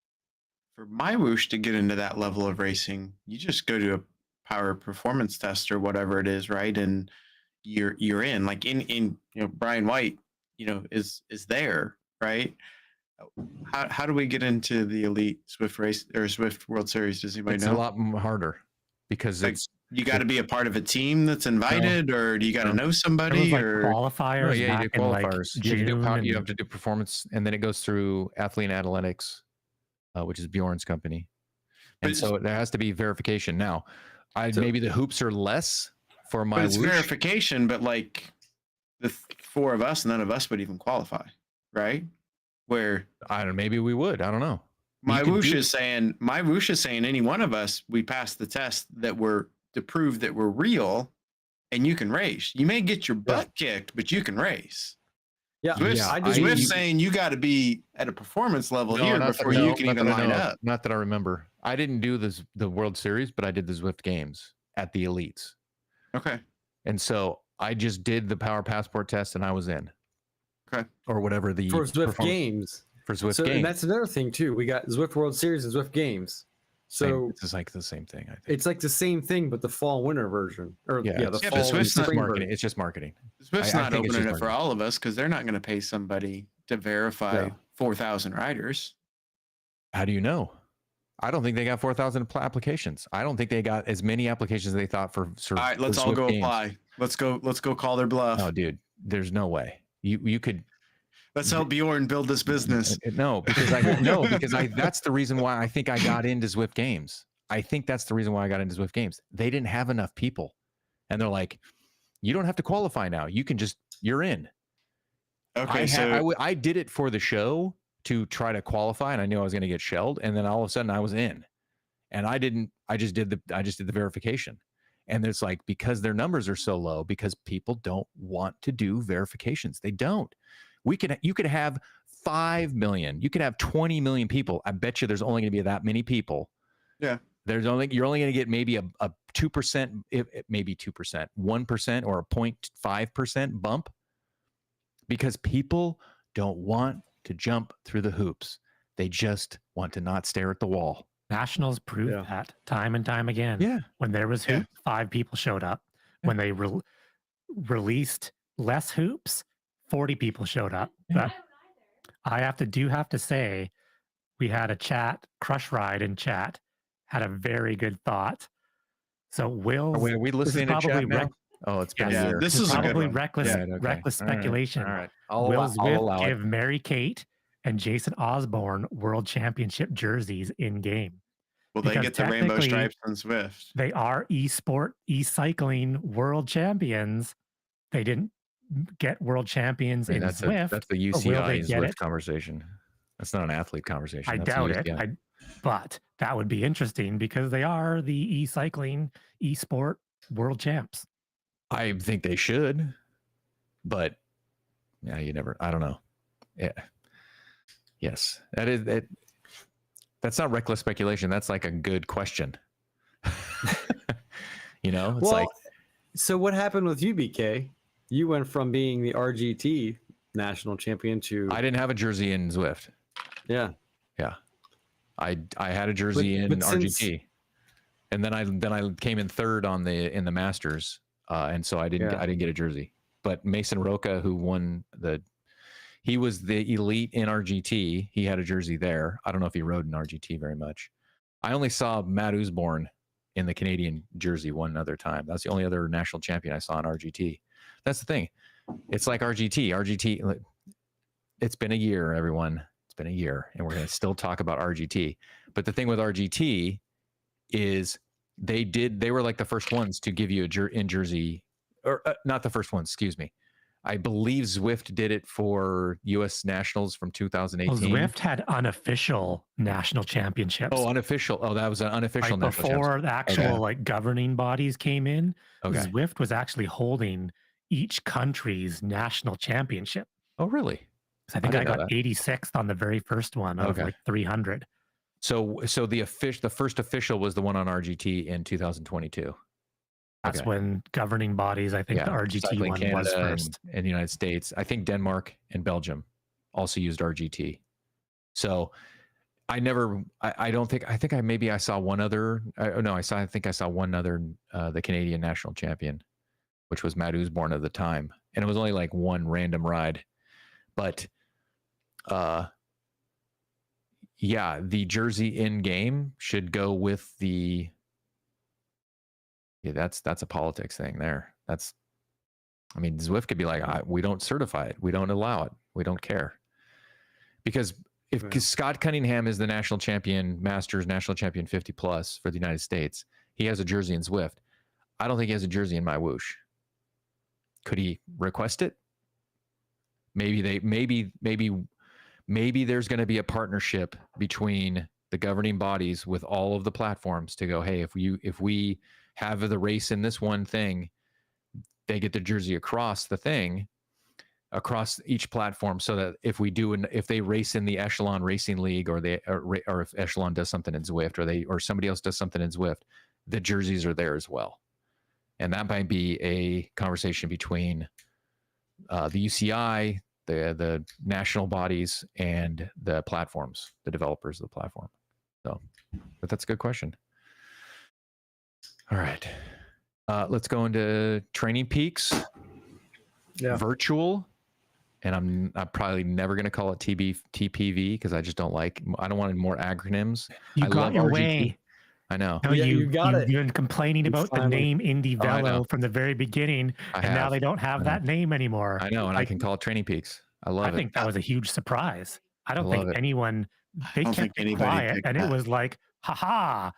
for MyWOOSH to get into that level of racing, you just go to a power performance test or whatever it is, right? And you're in. Like in Brian White, is there, right? How do we get into the elite Zwift race or Zwift World Series? Does anybody know? It's a lot harder because you got to be a part of a team that's invited, or do you got to know somebody? Or qualifiers. You do qualifiers. You have to do performance, and then it goes through Athlete Analytics, which is Bjorn's company, and so there has to be verification. Now, maybe the hoops are less for MyWOOSH. It's verification, but like the 4 of us, none of us would even qualify, right? where I don't. Maybe we would. I don't know. MyWOOSH is saying any one of us, we passed the test that we're to prove that we're real, and you can race. You may get your butt kicked, but you can race. Yeah, Zwift's saying you got to be at a performance level here before you can even line up. Not that I remember. I didn't do the World Series, but I did the Zwift Games at the elites. Okay. And so I just did the Power Passport test, and I was in. Okay. Or whatever the for Zwift Games. For Zwift Games. And that's another thing too. We got Zwift World Series and Zwift Games. So it's like the same thing. I think it's like the same thing, but the fall winter version, or the fall Zwift's not marketing. It's just marketing. Zwift's not opening it for all of us because they're not going to pay somebody to verify 4,000 riders. How do you know? I don't think they got 4,000 applications. I don't think they got as many applications as they thought for. All right, let's all go apply. Let's go call their bluff. No, dude, there's no way. You could. Let's help Bjorn build this business. No, because that's the reason why I think I got into Zwift Games. I think that's the reason why I got into Zwift Games. They didn't have enough people, and they're like, "You don't have to qualify now. You can you're in." Okay, I did it for the show to try to qualify, and I knew I was going to get shelled, and then all of a sudden I was in, and I just did the verification, and it's like because their numbers are so low because people don't want to do verifications. They don't. You could have 5 million. You could have 20 million people. I bet you there's only going to be that many people. Yeah. You're only going to get maybe a 2%, maybe 2%, 1% or a 0.5% bump because people don't want to jump through the hoops. They just want to not stare at the wall. Nationals proved that time and time again. Yeah. When there was hoops, 5 people showed up. When they released less hoops, 40 people showed up. But I have to say, we had a chat, Crush Ride in chat, had a very good thought. So are we listening to chat now? Oh, it's been a year. This is probably a good reckless speculation. All right. Will Zwift give Mary Kate and Jason Osborne world championship jerseys in game? Will they get the rainbow stripes on Zwift? They are e-cycling world champions. They didn't get world champions in Zwift. That's the UCI Zwift conversation. That's not an athlete conversation. I doubt it. But that would be interesting because they are the e-cycling, e-sport world champs. I think they should, but yeah, I don't know. Yeah. Yes, that's not reckless speculation. That's like a good question. So what happened with you, BK? You went from being the RGT national champion to... I didn't have a jersey in Zwift. Yeah. Yeah. I had a jersey in RGT. And then I came in third in the Masters. And so I didn't get a jersey. But Mason Roca, who won he was the elite in RGT. He had a jersey there. I don't know if he rode in RGT very much. I only saw Matt Usborne in the Canadian jersey one other time. That's the only other national champion I saw in RGT. That's the thing. It's like RGT. It's been a year, everyone. It's been a year, and we're going to still talk about RGT. But the thing with RGT is they were like the first ones to give you in jersey, or not the first ones, excuse me. I believe Zwift did it for U.S. Nationals from 2018. Well, Zwift had unofficial national championships. Oh, unofficial. Oh, that was an unofficial national before the actual governing bodies came in. Okay. Zwift was actually holding each country's national championship. Oh, really? I think I got 86th on the very first one of 300. So the first official was the one on RGT in 2022. That's when governing bodies, I think the RGT Cycling one Canada was first. and the United States. I think Denmark and Belgium also used RGT. So I think I saw one other. I think I saw one other, the Canadian national champion, which was Matt Usborne at the time. And it was only like one random ride. But the jersey in game should go with the... Yeah, that's a politics thing there. Zwift could be like, we don't certify it. We don't allow it. We don't care. Because because Scott Cunningham is the national champion, Masters national champion 50 plus for the United States. He has a jersey in Zwift. I don't think he has a jersey in MyWOOSH. Could he request it? Maybe maybe there's going to be a partnership between the governing bodies with all of the platforms to go, hey, if we have the race in this one thing, they get the jersey across the thing, across each platform, so that if they race in the Echelon Racing League, or if Echelon does something in Zwift, or somebody else does something in Zwift, the jerseys are there as well. And that might be a conversation between the UCI, the national bodies, and the platforms, the developers of the platform. So, but that's a good question. All right, let's go into Training Peaks. Virtual. And I'm probably never going to call it TPV, because I don't want more acronyms. You I got love your RGP. way. I know. No, you got it. You've been complaining about the name Indie Oh, I know. Velo from the very beginning, and now they don't have that name anymore. I know, and I can call it Training Peaks. I love it. I think that was a huge surprise. I don't love think it. anyone, they don't kept think it anybody quiet, picked and it that. was like, haha,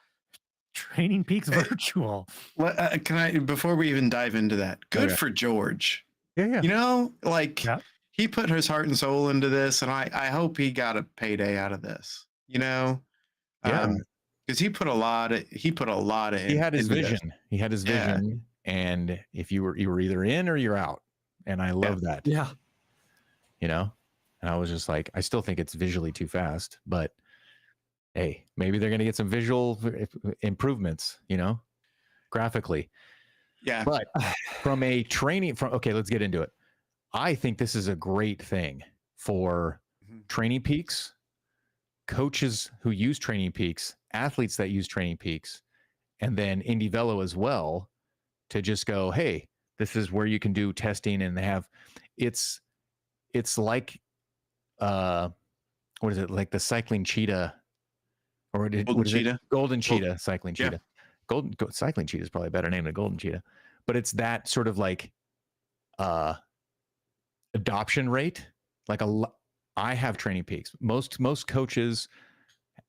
Training Peaks virtual. What can I, before we even dive into that, good Okay. for George. Yeah. You know, like Yeah. he put his heart and soul into this, and I hope he got a payday out of this. You know, Yeah. because he put a lot of He had his into this. vision. He had his Yeah. vision, and if you were either in or you're out, and I love that. Yeah. You know, and I was just like, I still think it's visually too fast, but hey, maybe they're going to get some visual improvements, you know, graphically. Yeah. But from a training, okay, let's get into it. I think this is a great thing for Training Peaks, coaches who use Training Peaks, athletes that use Training Peaks, and then Indie Velo as well, to just go, hey, this is where you can do testing, and they have, it's like, what is it, like the Cycling Cheetah, or Golden Cheetah? Golden Cheetah, Cycling Yeah. Cheetah. Cycling Cheetah is probably a better name than Golden Cheetah, but it's that sort of like adoption rate. Like I have Training Peaks. Most coaches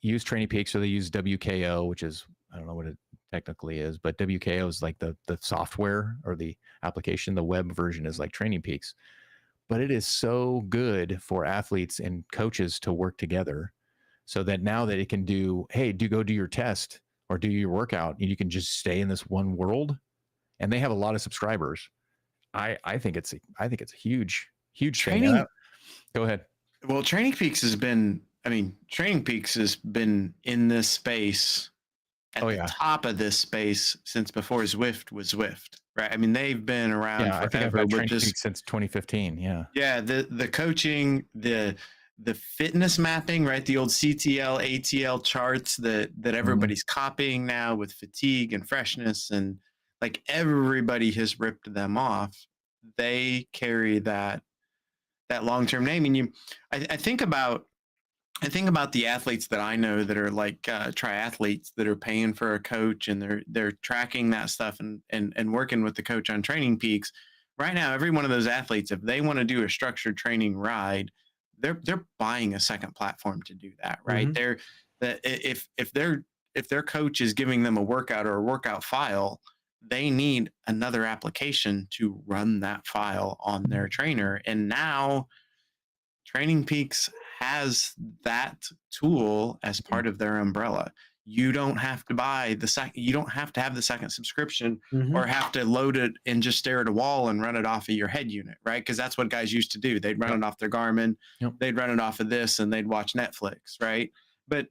use Training Peaks, or they use WKO, which is, I don't know what it technically is, but WKO is like the software or the application. The web version is like Training Peaks, but it is so good for athletes and coaches to work together, so that now that it can do, hey, go do your test or do your workout, and you can just stay in this one world. And they have a lot of subscribers. I think it's a huge Training. thing. Go ahead. Well, Training Peaks has been in this space at the top of this space since before Zwift was Zwift, right? I mean, they've been around forever. I think I've had Training Peaks since 2015. Yeah. Yeah. The coaching, the fitness mapping, right? The old CTL, ATL charts that everybody's copying now with fatigue and freshness, and like everybody has ripped them off. They carry that long-term name. And I think about the athletes that I know that are like triathletes that are paying for a coach, and they're tracking that stuff and working with the coach on Training Peaks. Right now, every one of those athletes, if they want to do a structured training ride, they're buying a second platform to do that, right? If their coach is giving them a workout or a workout file, they need another application to run that file on their trainer. And now Training Peaks has that tool as part of their umbrella. You don't have to buy you don't have to have the second subscription or have to load it and just stare at a wall and run it off of your head unit, right? Because that's what guys used to do. They'd run it off their Garmin, they'd run it off of this, and they'd watch Netflix, right? But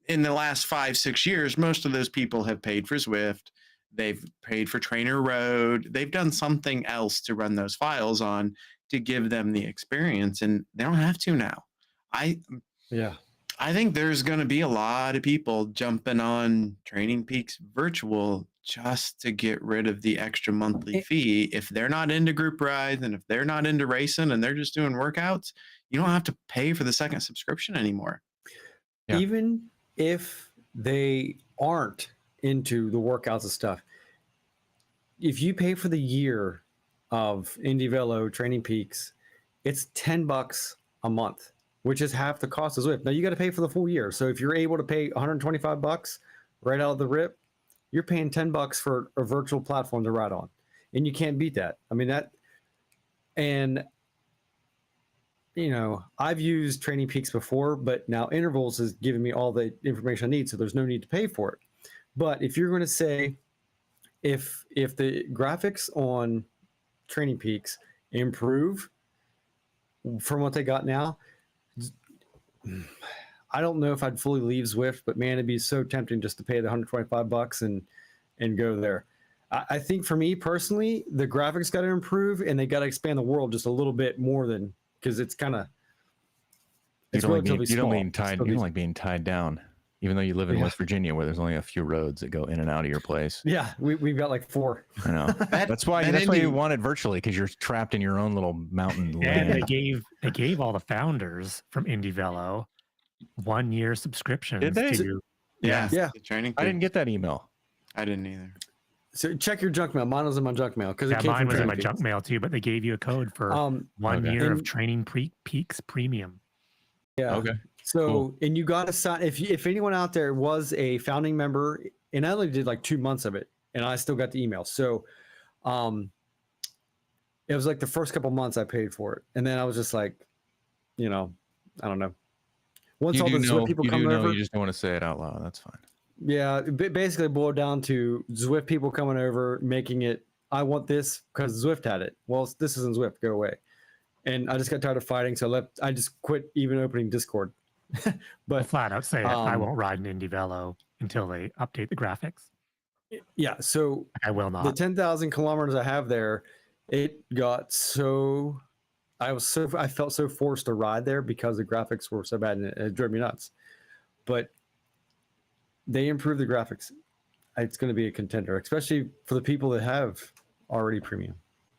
in the last 5-6 years, most of those people have paid for Zwift. They've paid for Trainer Road. They've done something else to run those files on to give them the experience, and they don't have to now. I think there's going to be a lot of people jumping on Training Peaks virtual just to get rid of the extra monthly fee. If they're not into group rides, and if they're not into racing, and they're just doing workouts, you don't have to pay for the second subscription anymore. Yeah. Even if they aren't into the workouts and stuff, if you pay for the year of Indie Velo Training Peaks, it's $10 a month, which is half the cost of Zwift. Now you got to pay for the full year. So if you're able to pay $125 right out of the rip, you're paying $10 for a virtual platform to ride on, and you can't beat that. I mean, that, and I've used Training Peaks before, but now Intervals is giving me all the information I need, so there's no need to pay for it. But if you're going to say, if the graphics on Training Peaks improve from what they got now, I don't know if I'd fully leave Zwift, but man, it'd be so tempting just to pay the $125 and go there. I think for me personally, the graphics got to improve and they got to expand the world just a little bit more than, because it's kind of, you don't like being tied down, even though you live in West Virginia where there's only a few roads that go in and out of your place. Yeah, we've got like 4. I know. That's why you want it virtually, because you're trapped in your own little mountain land. And they gave all the founders from Indie Velo 1-year subscriptions. Did they? Yeah. The Training I didn't get that email. I didn't either. So check your junk mail. Mine was in my junk mail because mine was in my junk mail too. But they gave you a code for 1 year of Training Peaks Premium. Yeah. Okay. So Cool. And you got to sign. If anyone out there was a founding member, and I only did like 2 months of it, and I still got the email. So, it was like the first couple months I paid for it, and then I was just like, I don't know. Once all the Zwift people come over, you just don't want to say it out loud. That's fine. Yeah, it basically boiled down to Zwift people coming over, making it, I want this because Zwift had it. Well, this isn't Zwift, go away. And I just got tired of fighting, so I just quit even opening Discord. But flat out say it, I won't ride an Indie Velo until they update the graphics. Yeah, so I will not. The 10,000 kilometers I have there, it got so, I felt so forced to ride there because the graphics were so bad and it drove me nuts. But they improved the graphics. It's going to be a contender, especially for the people that have already premium.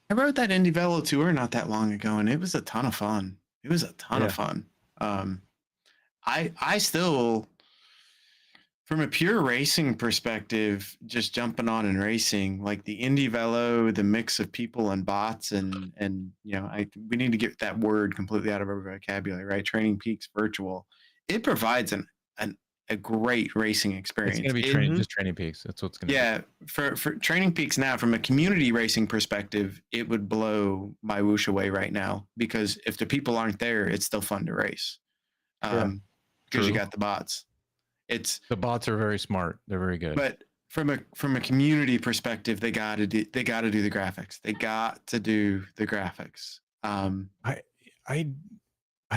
I rode that Indie Velo tour not that long ago, and it was a ton of fun. It was a ton of fun. I still, from a pure racing perspective, just jumping on and racing, like the Indie Velo, the mix of people and bots, and we need to get that word completely out of our vocabulary, right? Training Peaks Virtual. It provides a great racing experience. It's going to be just Training Peaks. That's what's going to be. Yeah, for Training Peaks now, from a community racing perspective, it would blow MyWOOSH away right now, because if the people aren't there, it's still fun to race. Because you got the bots. The bots are very smart. They're very good. But from a community perspective, they got to do the graphics. They got to do the graphics. I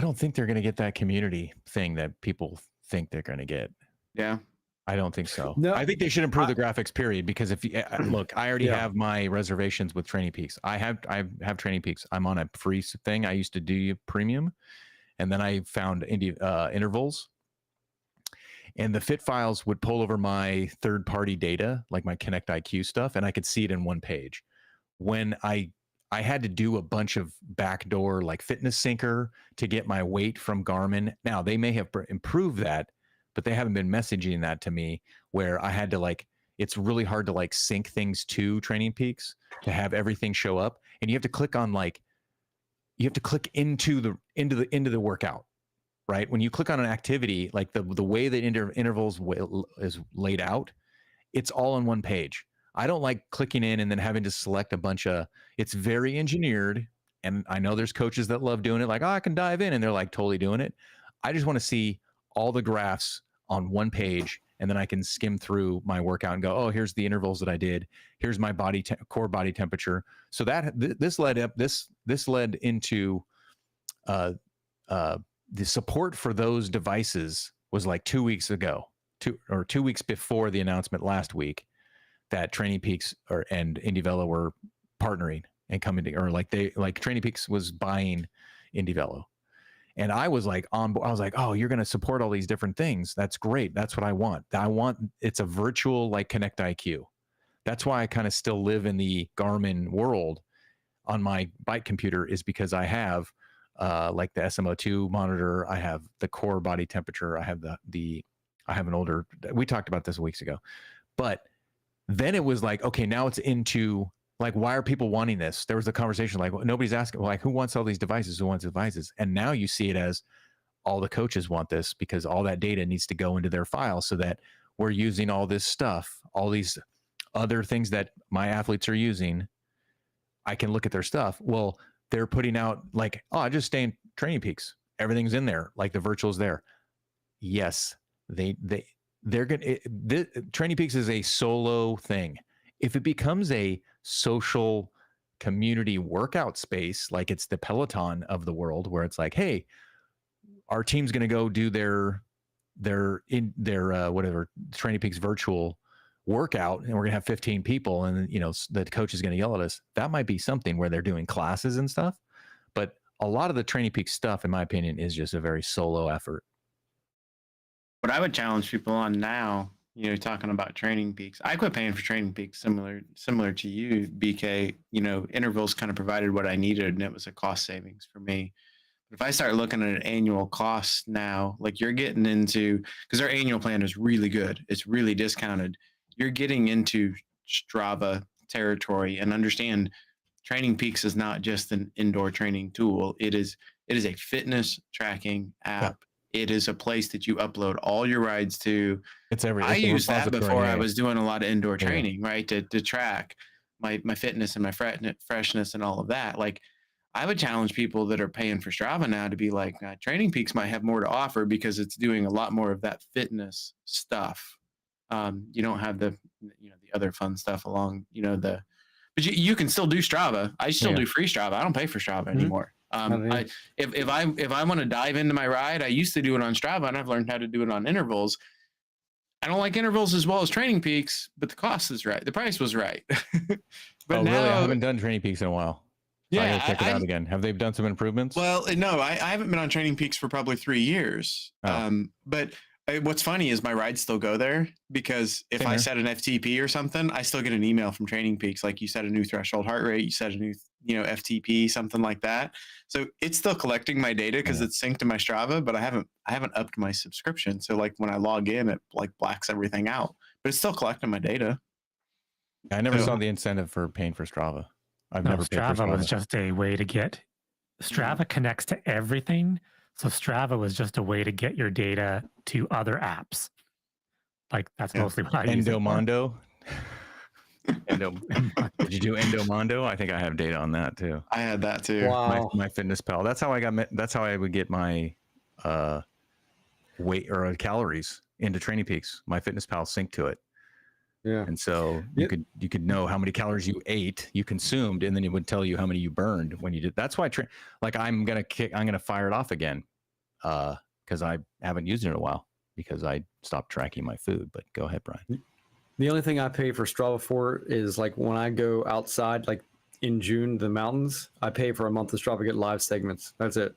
don't think they're going to get that community thing that people think they're going to get. Yeah. I don't think so. No, I think they should improve the graphics, period, because if you look, I already have my reservations with Training Peaks. I have Training Peaks. I'm on a free thing. I used to do premium, and then I found intervals, and the fit files would pull over my third-party data, like my Connect IQ stuff, and I could see it in one page. When I had to do a bunch of backdoor like fitness syncer to get my weight from Garmin. Now they may have improved that, but they haven't been messaging that to me, where I had to it's really hard to sync things to Training Peaks to have everything show up. And you have to click on you have to click into the workout, right? When you click on an activity, like the way that intervals is laid out, it's all on one page. I don't like clicking in and then having to select a bunch of, it's very engineered. And I know there's coaches that love doing it. Like, I can dive in, and they're totally doing it. I just want to see all the graphs on one page, and then I can skim through my workout and go, oh, here's the intervals that I did. Here's my core body temperature. So that this led into the support for those devices was 2 weeks ago, 2 weeks before the announcement last week that Training Peaks and Indie Velo were partnering and coming to, or Training Peaks was buying Indie Velo. And I was on board. I was oh, you're going to support all these different things. That's great. That's what I want. It's a virtual Connect IQ. That's why I kind of still live in the Garmin world on my bike computer, is because I have the SMO2 monitor. I have the core body temperature. I have I have an older, we talked about this weeks ago, but then it was okay, now it's into why are people wanting this? There was a conversation nobody's asking, who wants all these devices? Who wants devices? And now you see it as all the coaches want this, because all that data needs to go into their file, so that we're using all this stuff, all these other things that my athletes are using. I can look at their stuff. Well, they're putting out like, oh, I just stay in Training Peaks. Everything's in there. Like the virtual's there. Yes, they're going to, Training Peaks is a solo thing. If it becomes a social community workout space, like it's the Peloton of the world, where it's like, hey, our team's going to go do their whatever Training Peaks virtual workout, and we're going to have 15 people, and the coach is going to yell at us. That might be something where they're doing classes and stuff, but a lot of the Training Peaks stuff, in my opinion, is just a very solo effort. What I would challenge people on now, talking about Training Peaks, I quit paying for Training Peaks similar to you, BK. Intervals kind of provided what I needed, and it was a cost savings for me. But if I start looking at an annual cost now, like you're getting into, because our annual plan is really good, it's really discounted, you're getting into Strava territory. And understand, Training Peaks is not just an indoor training tool. It is a fitness tracking app. Yeah. It is a place that you upload all your rides to. I used that before I was doing a lot of indoor training, right? To track my fitness and my freshness and all of that. Like, I would challenge people that are paying for Strava now to be like, Training Peaks might have more to offer because it's doing a lot more of that fitness stuff. You don't have the other fun stuff along, but you can still do Strava. I still do free Strava. I don't pay for Strava anymore. If I want to dive into my ride, I used to do it on Strava, and I've learned how to do it on intervals. I don't like intervals as well as Training Peaks, but the cost is right. The price was right. But now, really? I haven't done Training Peaks in a while. So I gotta check it out again. Have they done some improvements? Well, no, I haven't been on Training Peaks for probably 3 years. But what's funny is my rides still go there, because if I set an FTP or something, I still get an email from Training Peaks. Like, you set a new threshold heart rate, you set a new, FTP, something like that. So it's still collecting my data because it's synced to my Strava, but I haven't upped my subscription. So like when I log in, it like blacks everything out, but it's still collecting my data. I never saw the incentive for paying for Strava. I've never paid for Strava was just a way to get, Strava connects to everything. So Strava was just a way to get your data to other apps. Like, that's mostly what I use. Endomondo. Did you do Endomondo? I think I have data on that too. I had that too. Wow. My Fitness Pal. That's how I would get my weight or calories into Training Peaks. My Fitness Pal synced to it. Yeah. And so you could know how many calories you ate, you consumed, and then it would tell you how many you burned when you did. That's why I'm gonna fire it off again, because I haven't used it in a while because I stopped tracking my food. But go ahead, Brian. The only thing I pay for Strava for is like when I go outside, like in June, the mountains, I pay for a month of Strava to get live segments. That's it.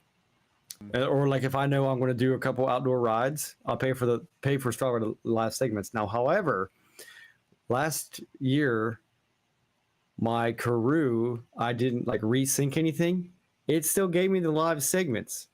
Or like if I know I'm going to do a couple outdoor rides, I'll pay for Strava to live segments. Now, however, last year, my Karoo, I didn't like resync anything. It still gave me the live segments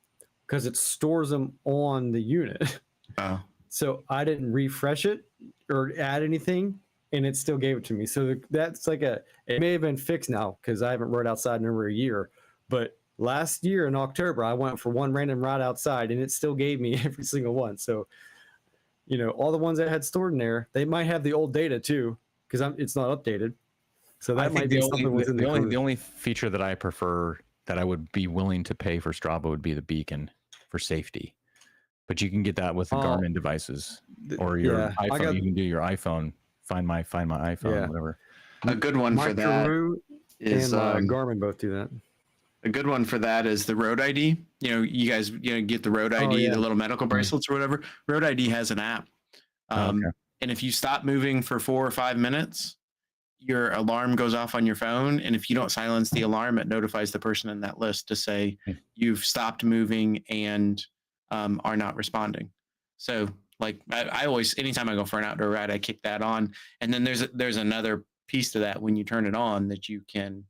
because it stores them on the unit. Oh. So I didn't refresh it or add anything, and it still gave it to me. So that's like it may have been fixed now because I haven't rode outside in over a year. But last year in October, I went for one random ride outside, and it still gave me every single one. So, all the ones I had stored in there, they might have the old data too, because it's not updated. So that might be something within the only feature that I prefer, that I would be willing to pay for Strava, would be the beacon for safety. But you can get that with the Garmin devices or your iPhone. You can do your iPhone. Find my iPhone, whatever. A good one for that is Garmin both do that. A good one for that is the Road ID. You guys get the Road ID, the little medical bracelets or whatever. Road ID has an app, and if you stop moving for 4 or 5 minutes, your alarm goes off on your phone, and if you don't silence the alarm, it notifies the person in that list to say you've stopped moving and are not responding. So like I always, anytime I go for an outdoor ride, I kick that on. And then there's another piece to that when you turn it on that you can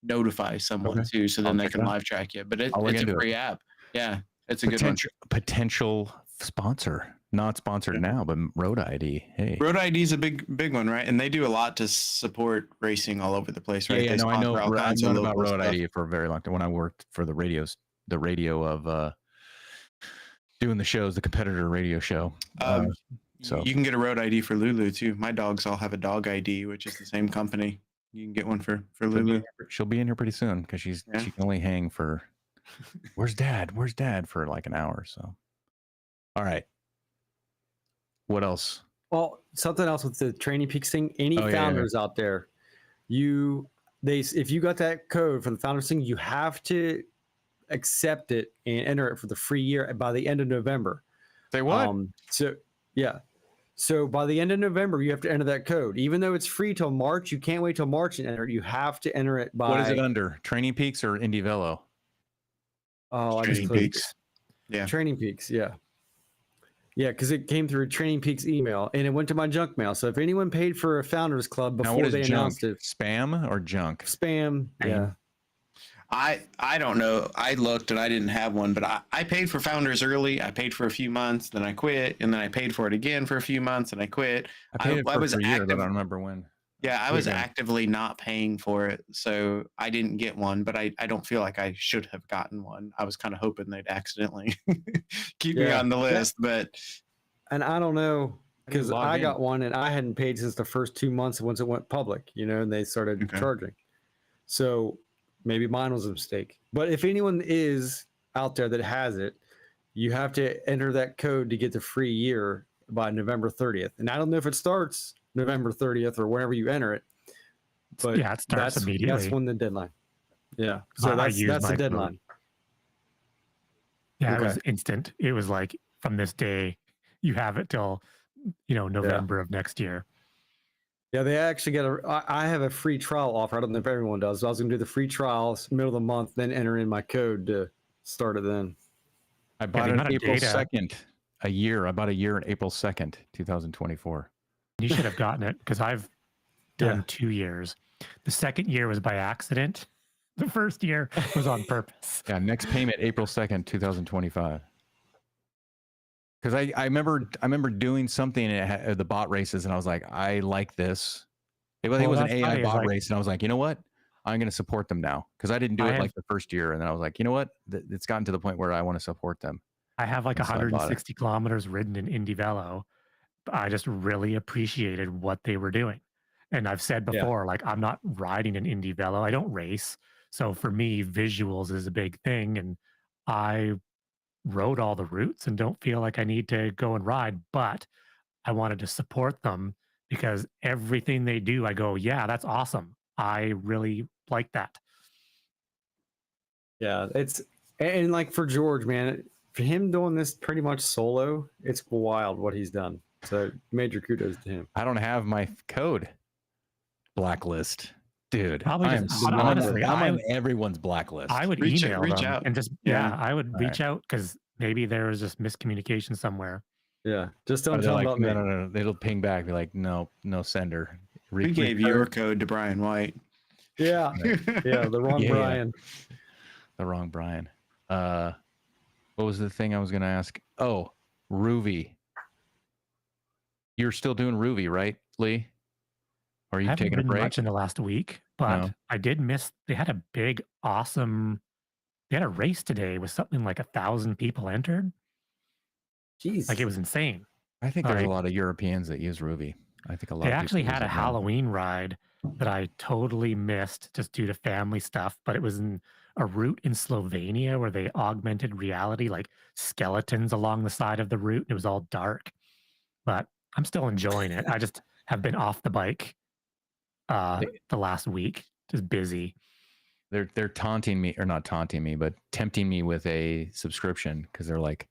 notify someone too. So then they can live track you. But it's a free app. Yeah. It's a good one. Potential sponsor. Not sponsored now, but Road ID. Hey, Road ID is a big one, right? And they do a lot to support racing all over the place, right? Yeah, no, I know. I've known about Road ID for a very long time. When I worked for the radio of doing the shows, the competitor radio show. So you can get a Road ID for Lulu too. My dogs all have a dog ID, which is the same company. You can get one for She'll be, Lulu. she'll be in here pretty soon because Yeah. she can only hang for. Where's Dad? Where's Dad for like an hour? So, all right. What else? Well, something else with the Training Peaks thing. Any Oh, yeah, founders out there, if you got that code for the founders thing, you have to accept it and enter it for the free year by the end of November. Say what? So yeah. So by the end of November, you have to enter that code. Even though it's free till March, you can't wait till March and enter it. You have to enter it by. What is it under? Training Peaks or Indie Velo? Oh, I just Training clicked. Peaks. Yeah. Training Peaks, yeah. Yeah, because it came through Training Peaks email and it went to my junk mail. So if anyone paid for a founders club Now, what before is they junk? announced it, Spam or junk? spam, yeah. I don't know. I looked and I didn't have one, but I paid for Founders early. I paid for a few months, then I quit, and then I paid for it again for a few months, and I quit. I paid it for was a year, but I active- don't remember when. Yeah, I was Yeah. actively not paying for it, so I didn't get one. But I don't feel like I should have gotten one. I was kind of hoping they'd accidentally keep me Yeah. on the list, but And I don't know because log I in. got one and I hadn't paid since the first 2 months once it went public, and they started Okay. charging. So maybe mine was a mistake. But if anyone is out there that has it, you have to enter that code to get the free year by November 30th. And I don't know if it starts November 30th or whenever you enter it. But Yeah, it starts that's immediately. when the deadline. Yeah. So I that's use the my code. deadline. Yeah, it Okay. was instant. It was like from this day, you have it till November of next year. Yeah, they actually get I have a free trial offer. I don't know if everyone does. So I was going to do the free trials middle of the month, then enter in my code to start it then. I bought the it amount of April data- 2nd, a year. I bought a year on April 2nd, 2024. You should have gotten it because I've done Yeah. 2 years. The second year was by accident. The first year was on purpose. Yeah, next payment April 2nd, 2025. Because I remember doing something at the bot races, and I was like, I like this. It was Well, an that's AI funny, is bot like- race, and I was like, you know what? I'm going to support them now because I didn't do I it have- like the first year, and then I was like, you know what? It's gotten to the point where I want to support them. I have like And so I bought it. 160 kilometers ridden in Indie Velo. I just really appreciated what they were doing. And I've said Yeah. before, like, I'm not riding an Indie Velo. I don't race. So for me, visuals is a big thing. And I rode all the routes and don't feel like I need to go and ride, but I wanted to support them because everything they do, I go, yeah, that's awesome. I really like that. Yeah, and like for George, man, for him doing this pretty much solo, it's wild what he's done. So major kudos to him. I don't have my code blacklist, dude. Probably I am just- so- honestly, I'm on everyone's blacklist. I would Reach email them out. and just, Yeah. I would All reach out because maybe there was just miscommunication somewhere. Yeah, just But don't they're tell him like, about me. no. It'll ping back, be like, no sender. we gave your code to Brian White. Yeah, yeah, the wrong Yeah. Brian. The wrong Brian. What was the thing I was going to ask? Oh, Ruby. You're still doing Ruby, right, Lee? Or are I you haven't taking a ridden break? much in the last week, but No. I did miss. They had a big, awesome. They had a race today with something like 1,000 people entered. Jeez. Like it was insane. I think there's Like- a lot of Europeans that use Ruby. I think a lot. They of actually people had a use it now. Halloween ride that I totally missed just due to family stuff, but it was in a route in Slovenia where they augmented reality, like skeletons along the side of the route. It was all dark, but I'm still enjoying it. I just have been off the bike the last week, just busy. They're taunting me, or not taunting me, but tempting me with a subscription because they're like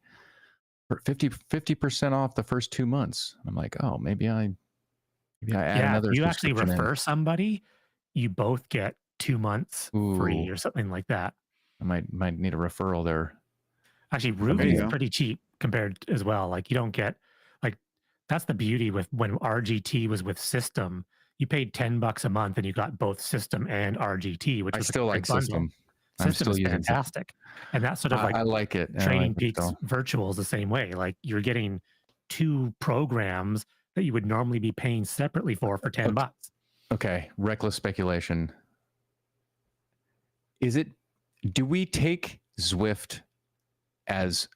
50% off the first 2 months. I'm like, oh, maybe I add Yeah, another. if you actually subscription in. refer somebody, you both get 2 months free Ooh. or something like that. I might need a referral there. Actually, There Ruby you is go. pretty cheap compared as well. Like you don't get like that's the beauty with when RGT was with System. You paid $10 a month and you got both System and RGT, which I was a still great like bundle. System. I'm System still is using System. fantastic, and that's sort of like I like it. I Training like it Peaks still. Virtual is the same way. Like you're getting 2 programs that you would normally be paying separately for $10. Okay, reckless speculation. Do we take Zwift as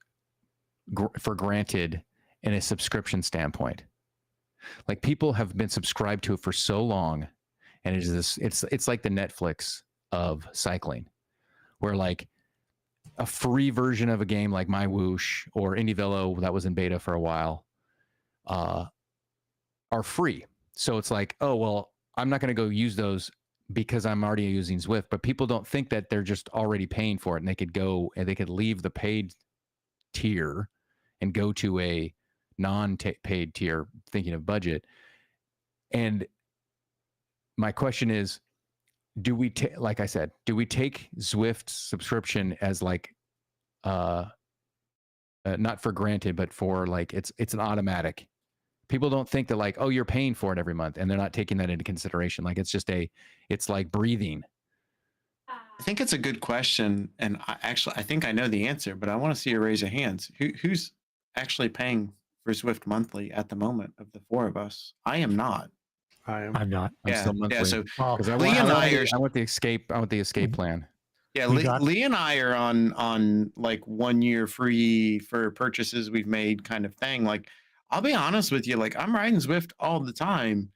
for granted in a subscription standpoint? Like people have been subscribed to it for so long, and it is this. It's like the Netflix of cycling, where like a free version of a game like MyWOOSH or IndieVelo that was in beta for a while are free. So it's like, oh, well, I'm not going to go use those because I'm already using Zwift, but people don't think that they're just already paying for it, and they could go and they could leave the paid tier and go to a non-paid tier thinking of budget. And my question is, do we like I said, do we take Zwift subscription as like not for granted, but for like it's an automatic? People don't think that like, oh, you're paying for it every month, and they're not taking that into consideration. Like it's like breathing. I think it's a good question, and I think I know the answer, but I want to see a raise of hands. Who's actually paying for Zwift monthly at the moment of the four of us? I am not. I'm not. I'm still monthly. Yeah. So because I Lee and I are. I want the escape. I want the escape plan. Yeah, Lee and I are on like 1 year free for purchases we've made kind of thing. Like, I'll be honest with you, like I'm riding Zwift all the time,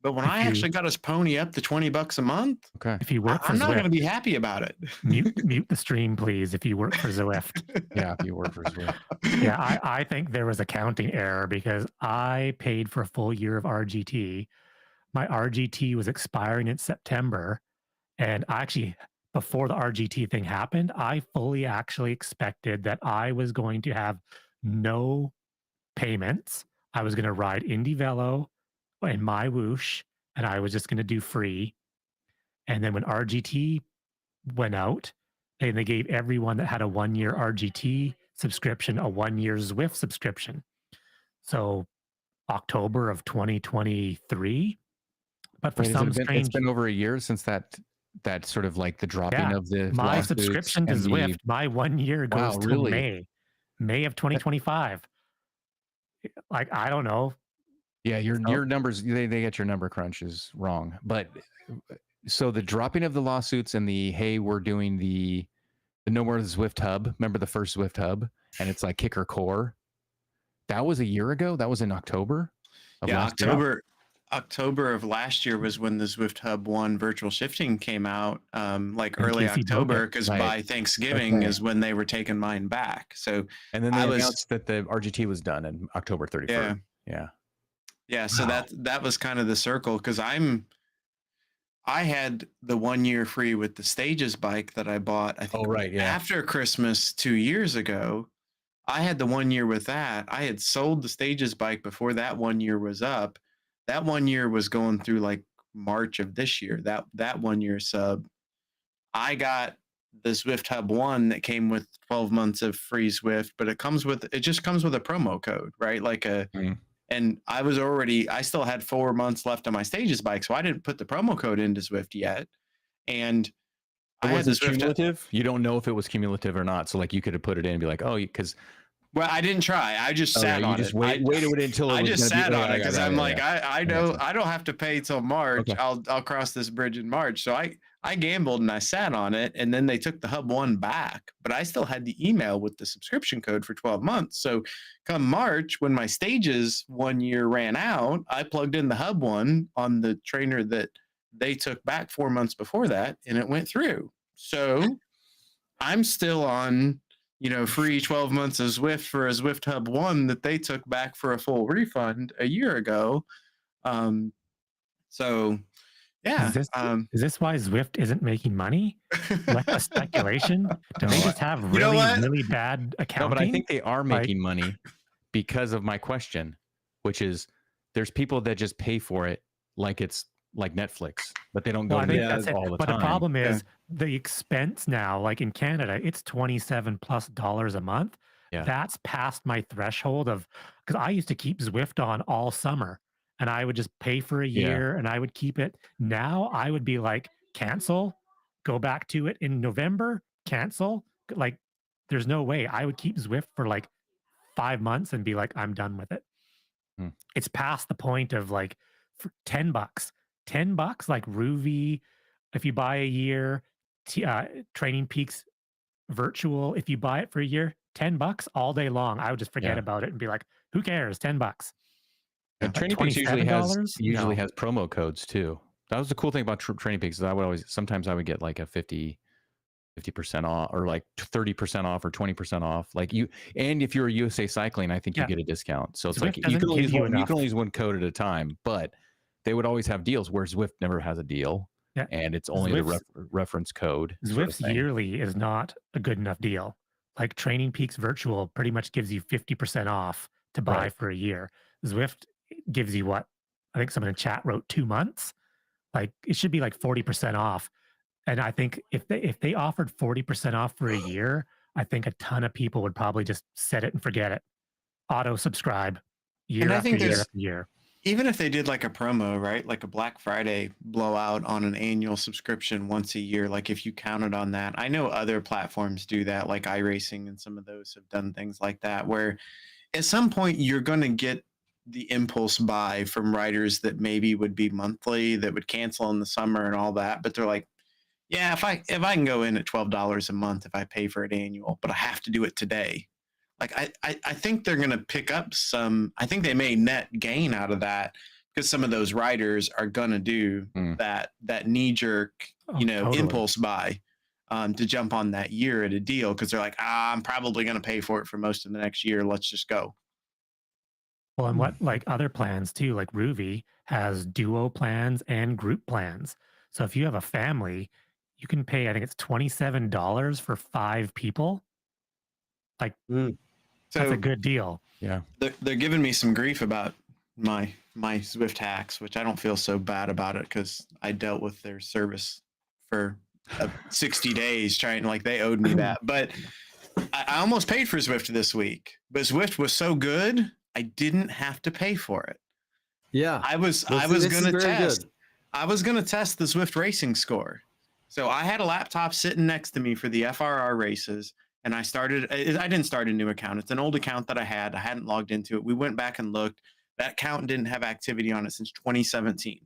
but when I actually got us pony up to $20 a month, okay, if you work for I'm not Zwift, going to be happy about it. mute the stream, please. If you work for Zwift, yeah, if you work for Zwift, yeah, I think there was a counting error because I paid for a full year of RGT. My RGT was expiring in September, and I actually, before the RGT thing happened, I fully actually expected that I was going to have no payments. I was going to ride IndieVelo and MyWOOSH, and I was just going to do free. And then when RGT went out, and they gave everyone that had a 1 year RGT subscription a 1 year Zwift subscription. So October of 2023. But for some strange, it's been over a year since that sort of like the dropping of the my subscription to Zwift, my 1 year goes to May of 2025. Like, I don't know. Yeah, your numbers, they get your number crunches wrong. But so the dropping of the lawsuits and the, hey, we're doing the no more Zwift Hub. Remember the first Zwift Hub? And it's like Kicker Core. That was a year ago. That was in October. October of last year was when the Zwift Hub 1 virtual shifting came out, like early October, because by Thanksgiving is when they were taking mine back. So, and then they announced that the RGT was done in October 31st. Yeah. So that was kind of the circle, because I had the 1 year free with the Stages bike that I bought, I think after Christmas 2 years ago. I had the 1 year with that. I had sold the Stages bike before that 1 year was up. That 1 year was going through like March of this year, that 1 year sub. I got the Zwift Hub 1 that came with 12 months of free Zwift, but it just comes with a promo code, right? Like and I still had 4 months left on my Stages bike, so I didn't put the promo code into Zwift yet. And was it cumulative? You don't know if it was cumulative or not. So like you could have put it in and be like, oh, because. Well, I didn't try. I just sat on it. Waited until I just sat on it because I'm like, I know I don't have to pay till March. Okay. I'll cross this bridge in March. So I gambled and I sat on it, and then they took the Hub 1 back, but I still had the email with the subscription code for 12 months. So come March, when my Stages 1 year ran out, I plugged in the Hub 1 on the trainer that they took back 4 months before that, and it went through. So I'm still on, free 12 months of Zwift for a Zwift Hub 1 that they took back for a full refund a year ago. So yeah. Is this why Zwift isn't making money? Like a speculation? Do they just have really bad accounting? No, but I think they are making money because of my question, which is there's people that just pay for it like it's like Netflix, but they don't go to all the time. But the problem is the expense now, like in Canada, it's $27+ a month. Yeah. That's past my threshold of, because I used to keep Zwift on all summer and I would just pay for a year and I would keep it. Now I would be like, cancel, go back to it in November, cancel. Like, there's no way I would keep Zwift for like 5 months and be like, I'm done with it. It's past the point of like, for $10, like Ruvi, if you buy a year, Training Peaks virtual, if you buy it for a year, $10 all day long. I would just forget about it and be like, who cares? $10. And Training Peaks usually has promo codes too. That was the cool thing about Training Peaks is I would always, sometimes I would get like a 50% off or like 30% off or 20% off. Like you, and if you're a USA Cycling, I think you Yeah. get a discount. So it's Zwift like you doesn't can only give use you one, you enough. can only use one code at a time, but they would always have deals where Zwift never has a deal. Yeah. And it's only the reference code. sort of Zwift's thing. yearly is not a good enough deal. Like Training Peaks Virtual pretty much gives you 50% off to buy Right. for a year. Zwift gives you what? I think someone in chat wrote 2 months. Like it should be like 40% off. And I think if they offered 40% off for a year, I think a ton of people would probably just set it and forget it. Auto subscribe year And I after think year there's after year. even if they did like a promo, right? Like a Black Friday blowout on an annual subscription once a year, like if you counted on that. I know other platforms do that, like iRacing and some of those have done things like that, where at some point you're going to get the impulse buy from riders that maybe would be monthly, that would cancel in the summer and all that. But they're like, yeah, if I can go in at $12 a month if I pay for it annual, but I have to do it today. Like I think they're going to pick up some. I think they may net gain out of that because some of those riders are going to do that knee jerk, Totally. impulse buy to jump on that year at a deal because they're like, I'm probably going to pay for it for most of the next year. Let's just go. Well, and what like other plans too, like Ruby has duo plans and group plans. So if you have a family, you can pay, I think it's $27 for 5 people. Like that's a good deal. Yeah. They're giving me some grief about my Zwift hacks, which I don't feel so bad about it because I dealt with their service for 60 days trying, like they owed me that. But I almost paid for Zwift this week, but Zwift was so good, I didn't have to pay for it. Yeah. I was going to test. I was going to test the Zwift racing score. So I had a laptop sitting next to me for the FRR races. And I didn't start a new account. It's an old account that I hadn't logged into it. We went back and looked. That account didn't have activity on it since 2017.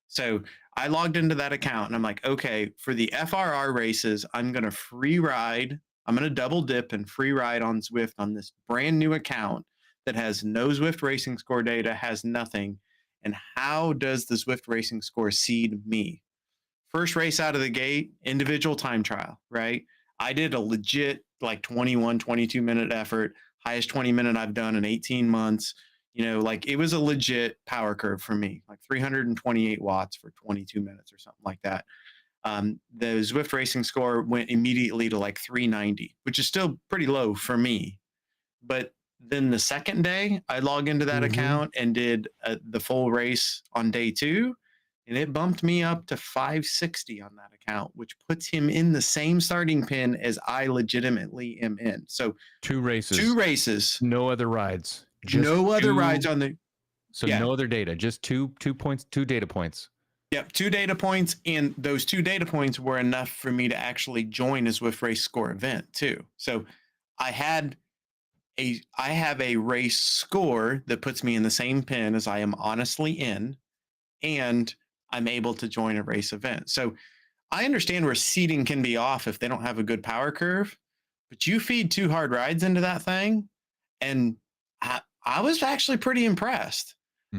So I logged into that account and I'm like, okay, for the FRR races, I'm going to free ride. I'm going to double dip and free ride on Zwift on this brand new account that has no Zwift racing score data, has nothing. And how does the Zwift racing score seed me? First race out of the gate, individual time trial, right? I did a legit like 21, 22 minute effort, highest 20 minute I've done in 18 months. Like it was a legit power curve for me, like 328 watts for 22 minutes or something like that. The Zwift racing score went immediately to like 390, which is still pretty low for me. But then the second day I logged into that account and did the full race on day 2. And it bumped me up to 560 on that account, which puts him in the same starting pin as I legitimately am in. So 2 races. No other rides. Other rides on the. So no other data. Just 2 points, 2 data points. Yep, 2 data points, and those 2 data points were enough for me to actually join a Zwift race score event too. So I have a race score that puts me in the same pin as I am honestly in, and I'm able to join a race event. So I understand where seating can be off if they don't have a good power curve, but you feed 2 hard rides into that thing. And I was actually pretty impressed.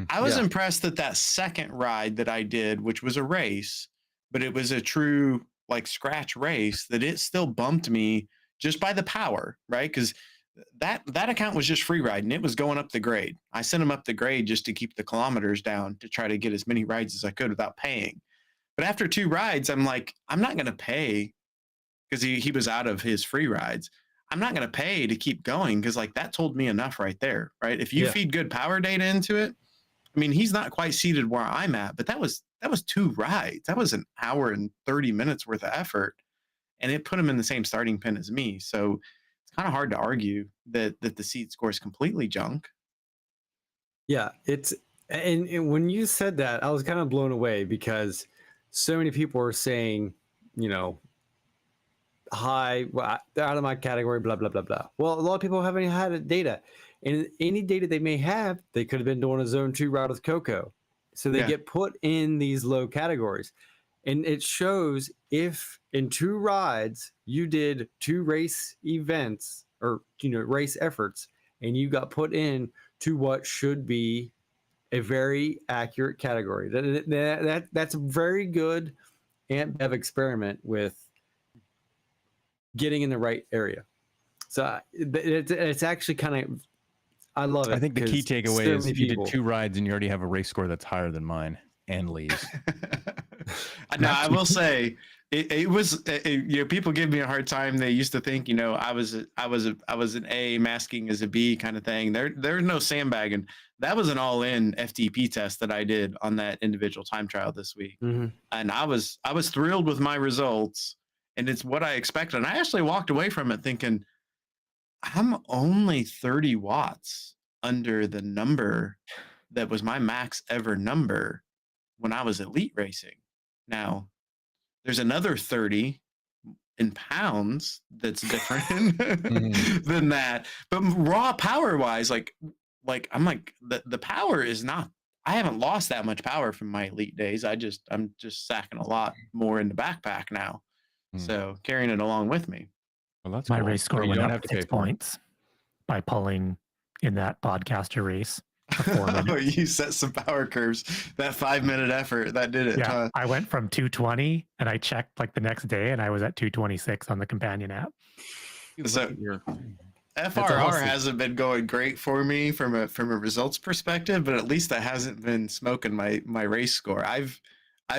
I was impressed that second ride that I did, which was a race, but it was a true like scratch race, that it still bumped me just by the power, right? Because that account was just free riding. It was going up the grade. I sent him up the grade just to keep the kilometers down to try to get as many rides as I could without paying. But after 2 rides, I'm like, I'm not going to pay because he was out of his free rides. I'm not going to pay to keep going because like that told me enough right there, right? If you feed good power data into it, I mean, he's not quite seated where I'm at, but that was 2 rides. That was an hour and 30 minutes worth of effort, and it put him in the same starting pin as me. So it's kind of hard to argue that the seed score is completely junk. Yeah, it's and when you said that, I was kind of blown away because so many people are saying, hi, well, they're out of my category, blah blah blah blah. Well, a lot of people haven't had data, and any data they may have, they could have been doing a zone 2 ride with Coco, so they get put in these low categories. And it shows if in 2 rides you did 2 race events or race efforts, and you got put in to what should be a very accurate category. That's a very good Ant Bev experiment with getting in the right area. So it's actually kind of, I love it. I think the key 'cause takeaway so is many you people- did 2 rides and you already have a race score that's higher than mine and Lee's. No, I will say it was you know, people give me a hard time. They used to think, you know, I was an A masking as a B kind of thing. There's no sandbagging. That was an all-in FTP test that I did on that individual time trial this week. Mhm. And I was thrilled with my results, and it's what I expected. And I actually walked away from it thinking, I'm only 30 watts under the number that was my max ever number when I was elite racing. Now, there's another 30 in pounds that's different than that. But raw power wise, like I'm like, the power is not, I haven't lost that much power from my elite days. I'm just sacking a lot more in the backpack now. So carrying it along with me. Well, that's My cool. race score You went don't up have to 6 pay for it. points by pulling in that podcaster race for 4 minutes. You set some power curves. That 5-minute effort, that did it. Yeah, Huh? I went from 220 and I checked like the next day and I was at 226 on the companion app. So You're- FRR awesome. hasn't been going great for me from a results perspective, but at least I hasn't been smoking my race score. I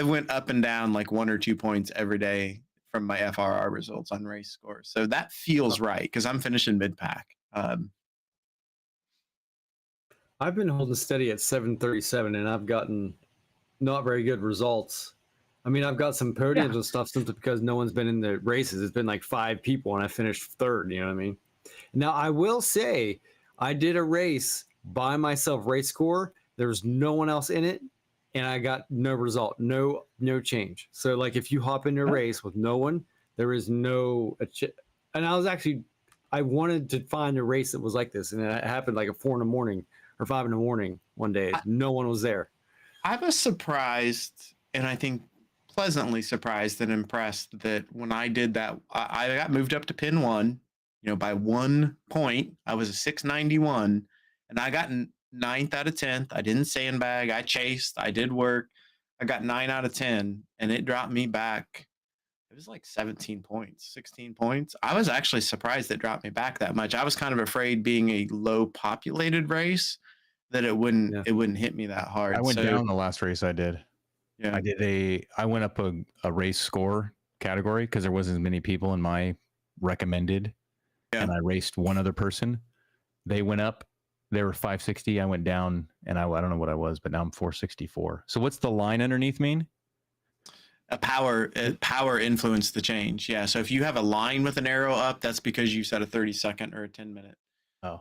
went up and down like 1 or 2 points every day from my FRR results on race score. So that feels right because I'm finishing mid pack. I've been holding steady at 737, and I've gotten not very good results. I mean, I've got some podiums and stuff simply because no one's been in the races. It's been like 5 people, and I finished third. You know what I mean? Now, I will say, I did a race by myself, race score. There was no one else in it, and I got no result, no change. So, like, if you hop into a race with no one, there is no. And I wanted to find a race that was like this, and it happened like at 4 in the morning or 5 in the morning one day. No one was there. I was surprised, and I think pleasantly surprised and impressed that when I did that, I got moved up to pin 1, you know, by 1 point. I was a 691, and I got 9th out of 10th. I didn't sandbag. I chased. I did work. I got 9 out of 10, and it dropped me back. It was like 17 points, 16 points. I was actually surprised it dropped me back that much. I was kind of afraid, being a low populated race, that it wouldn't hit me that hard. I went down the last race I did. Yeah. I went up a race score category because there wasn't as many people in my recommended. Yeah. And I raced one other person. They went up. They were 560. I went down, and I don't know what I was, but now I'm 464. So what's the line underneath mean? Power influenced the change. Yeah. So if you have a line with an arrow up, that's because you set a 30-second or a 10-minute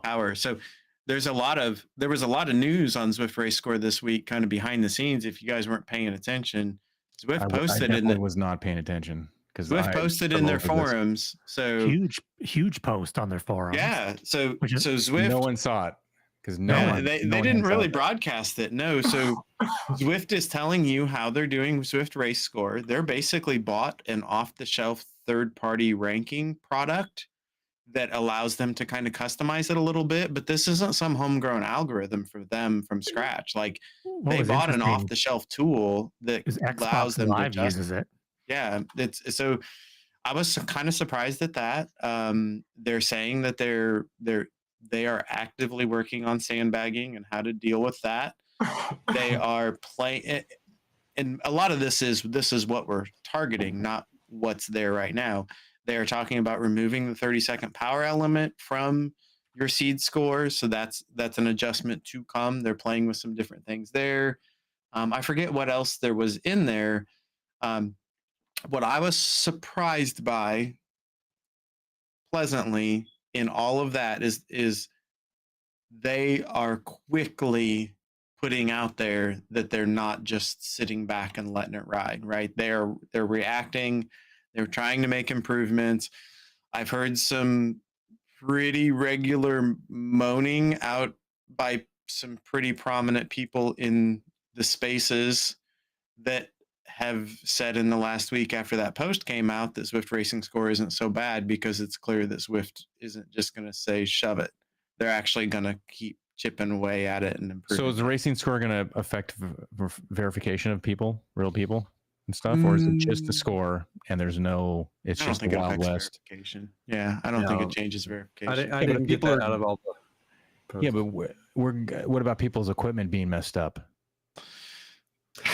power. So there was a lot of news on Zwift Race Score this week, kind of behind the scenes. If you guys weren't paying attention, Zwift posted I was not paying attention because Zwift posted in their forums. So huge post on their forums. Yeah. So Zwift, no one saw it because they didn't really broadcast it. No. So Zwift is telling you how they're doing Zwift Race Score. They're basically bought an off-the-shelf third-party ranking product that allows them to kind of customize it a little bit, but this isn't some homegrown algorithm for them from scratch. Like, they bought an off-the-shelf tool that allows them Live to adjust. uses it. Yeah, so I was kind of surprised at that. They're saying that they are actively working on sandbagging and how to deal with that. They are playing, and a lot of this is what we're targeting, not what's there right now. They are talking about removing the 30-second power element from your seed score. So that's an adjustment to come. They're playing with some different things there. I forget what else there was in there. What I was surprised by pleasantly in all of that is they are quickly putting out there that they're not just sitting back and letting it ride, right? They're reacting. They're trying to make improvements. I've heard some pretty regular moaning out by some pretty prominent people in the spaces that have said in the last week after that post came out that Zwift Racing Score isn't so bad because it's clear that Zwift isn't just going to say shove it. They're actually going to keep chipping away at it and improving. So is the racing score going to affect verification of people, real people and stuff, or is it just a score and there's no? It's just the Wild West. Verification. Yeah, I don't think it changes verification. I didn't get that out of all the posts. Yeah, but what about people's equipment being messed up?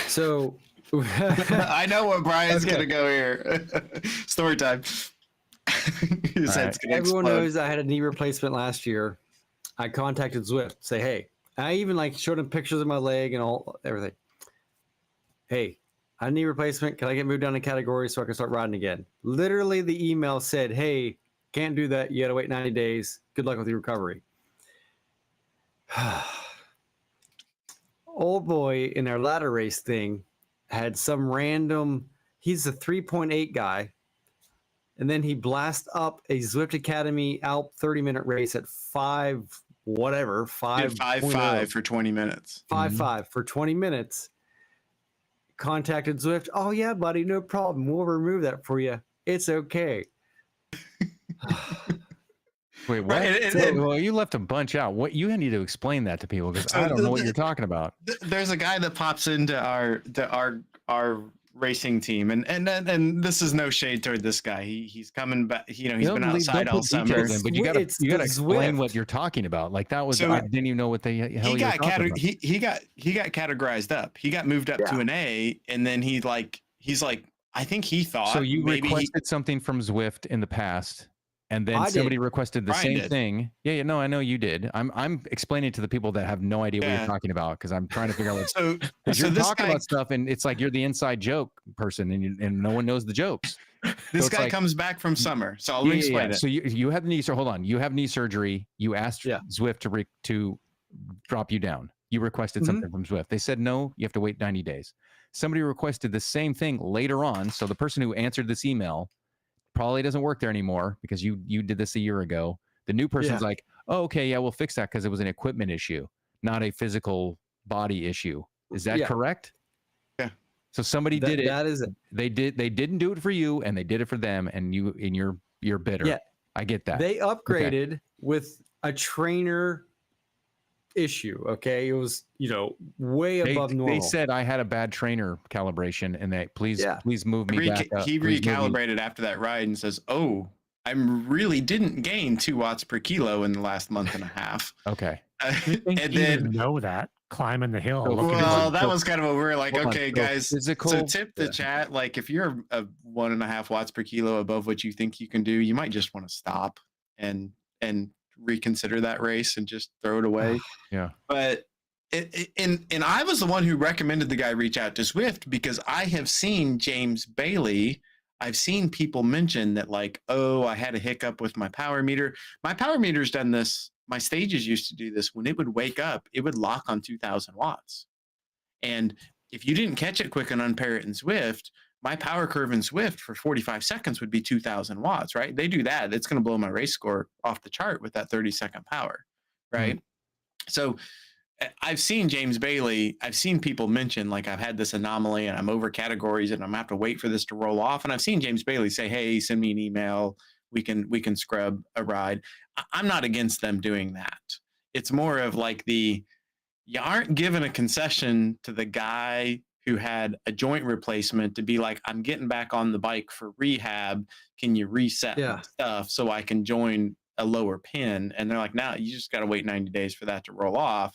So I know what Brian's gonna go here. Story time. His head's gonna everyone explode. knows I had a knee replacement last year. I contacted Zwift, say, hey, I even like showed him pictures of my leg and everything. Hey, I had a knee replacement. Can I get moved down a category so I can start riding again? Literally, the email said, hey, can't do that. You got to wait 90 days. Good luck with your recovery. Old boy in our ladder race thing had some random, he's a 3.8 guy. And then he blasts up a Zwift Academy Alp 30-minute race at 5 for 20 minutes. 5.5 for 20 minutes. Contacted Zwift. Oh yeah, buddy, no problem. We'll remove that for you. It's okay. Wait, what? Right, well, you left a bunch out. What you need to explain that to people because I don't know what you're talking about. There's a guy that pops into our racing team, and this is no shade toward this guy. He's coming back. He's been outside all summer. But you got to explain what you're talking about. Like that was I didn't even know what the hell you were talking about. He got categorized up. He got moved up to an A, and then he's like I think he thought. So you requested something from Zwift in the past. And then somebody requested the same thing. Yeah, no, I know you did. I'm explaining to the people that have no idea what you're talking about because I'm trying to figure out what. So you're talking about stuff, and it's like you're the inside joke person, and no one knows the jokes. This guy comes back from summer, so I'll explain it. So you have knee surgery. Hold on, you have knee surgery. You asked Zwift to drop you down. You requested something from Zwift. They said no. You have to wait 90 days. Somebody requested the same thing later on. So the person who answered this email probably doesn't work there anymore because you did this a year ago. The new person's like, oh, okay, yeah, we'll fix that because it was an equipment issue, not a physical body issue. Is that correct? Yeah. So somebody did it. That is it. They didn't do it for you, and they did it for them, and you're bitter. Yeah. I get that. They upgraded with a trainer issue. Okay, it was way above normal. They said I had a bad trainer calibration, and they please move me back up. He recalibrated after that ride and says, "Oh, I really didn't gain 2 watts per kilo in the last month and a half." Okay, and then know that climbing the hill. Well, that was kind of what we're like. Okay, guys. So tip the chat. Like, if you're a 1.5 watts per kilo above what you think you can do, you might just want to stop and reconsider that race and just throw it away. Yeah. But and I was the one who recommended the guy reach out to Zwift because I have seen James Bailey. I've seen people mention that like, oh, I had a hiccup with my power meter. My power meter's done this. My stages used to do this. When it would wake up, it would lock on 2000 watts. And if you didn't catch it quick and unpair it in Zwift, my power curve in Zwift for 45 seconds would be 2000 watts, right? They do that. It's going to blow my race score off the chart with that 30-second power, right? So I've seen James Bailey, I've seen people mention like I've had this anomaly and I'm over categories and I'm going to have to wait for this to roll off. And I've seen James Bailey say, hey, send me an email. We can scrub a ride. I'm not against them doing that. It's more of like you aren't giving a concession to the guy who had a joint replacement to be like, I'm getting back on the bike for rehab. Can you reset my stuff so I can join a lower pin? And they're like, no, you just got to wait 90 days for that to roll off.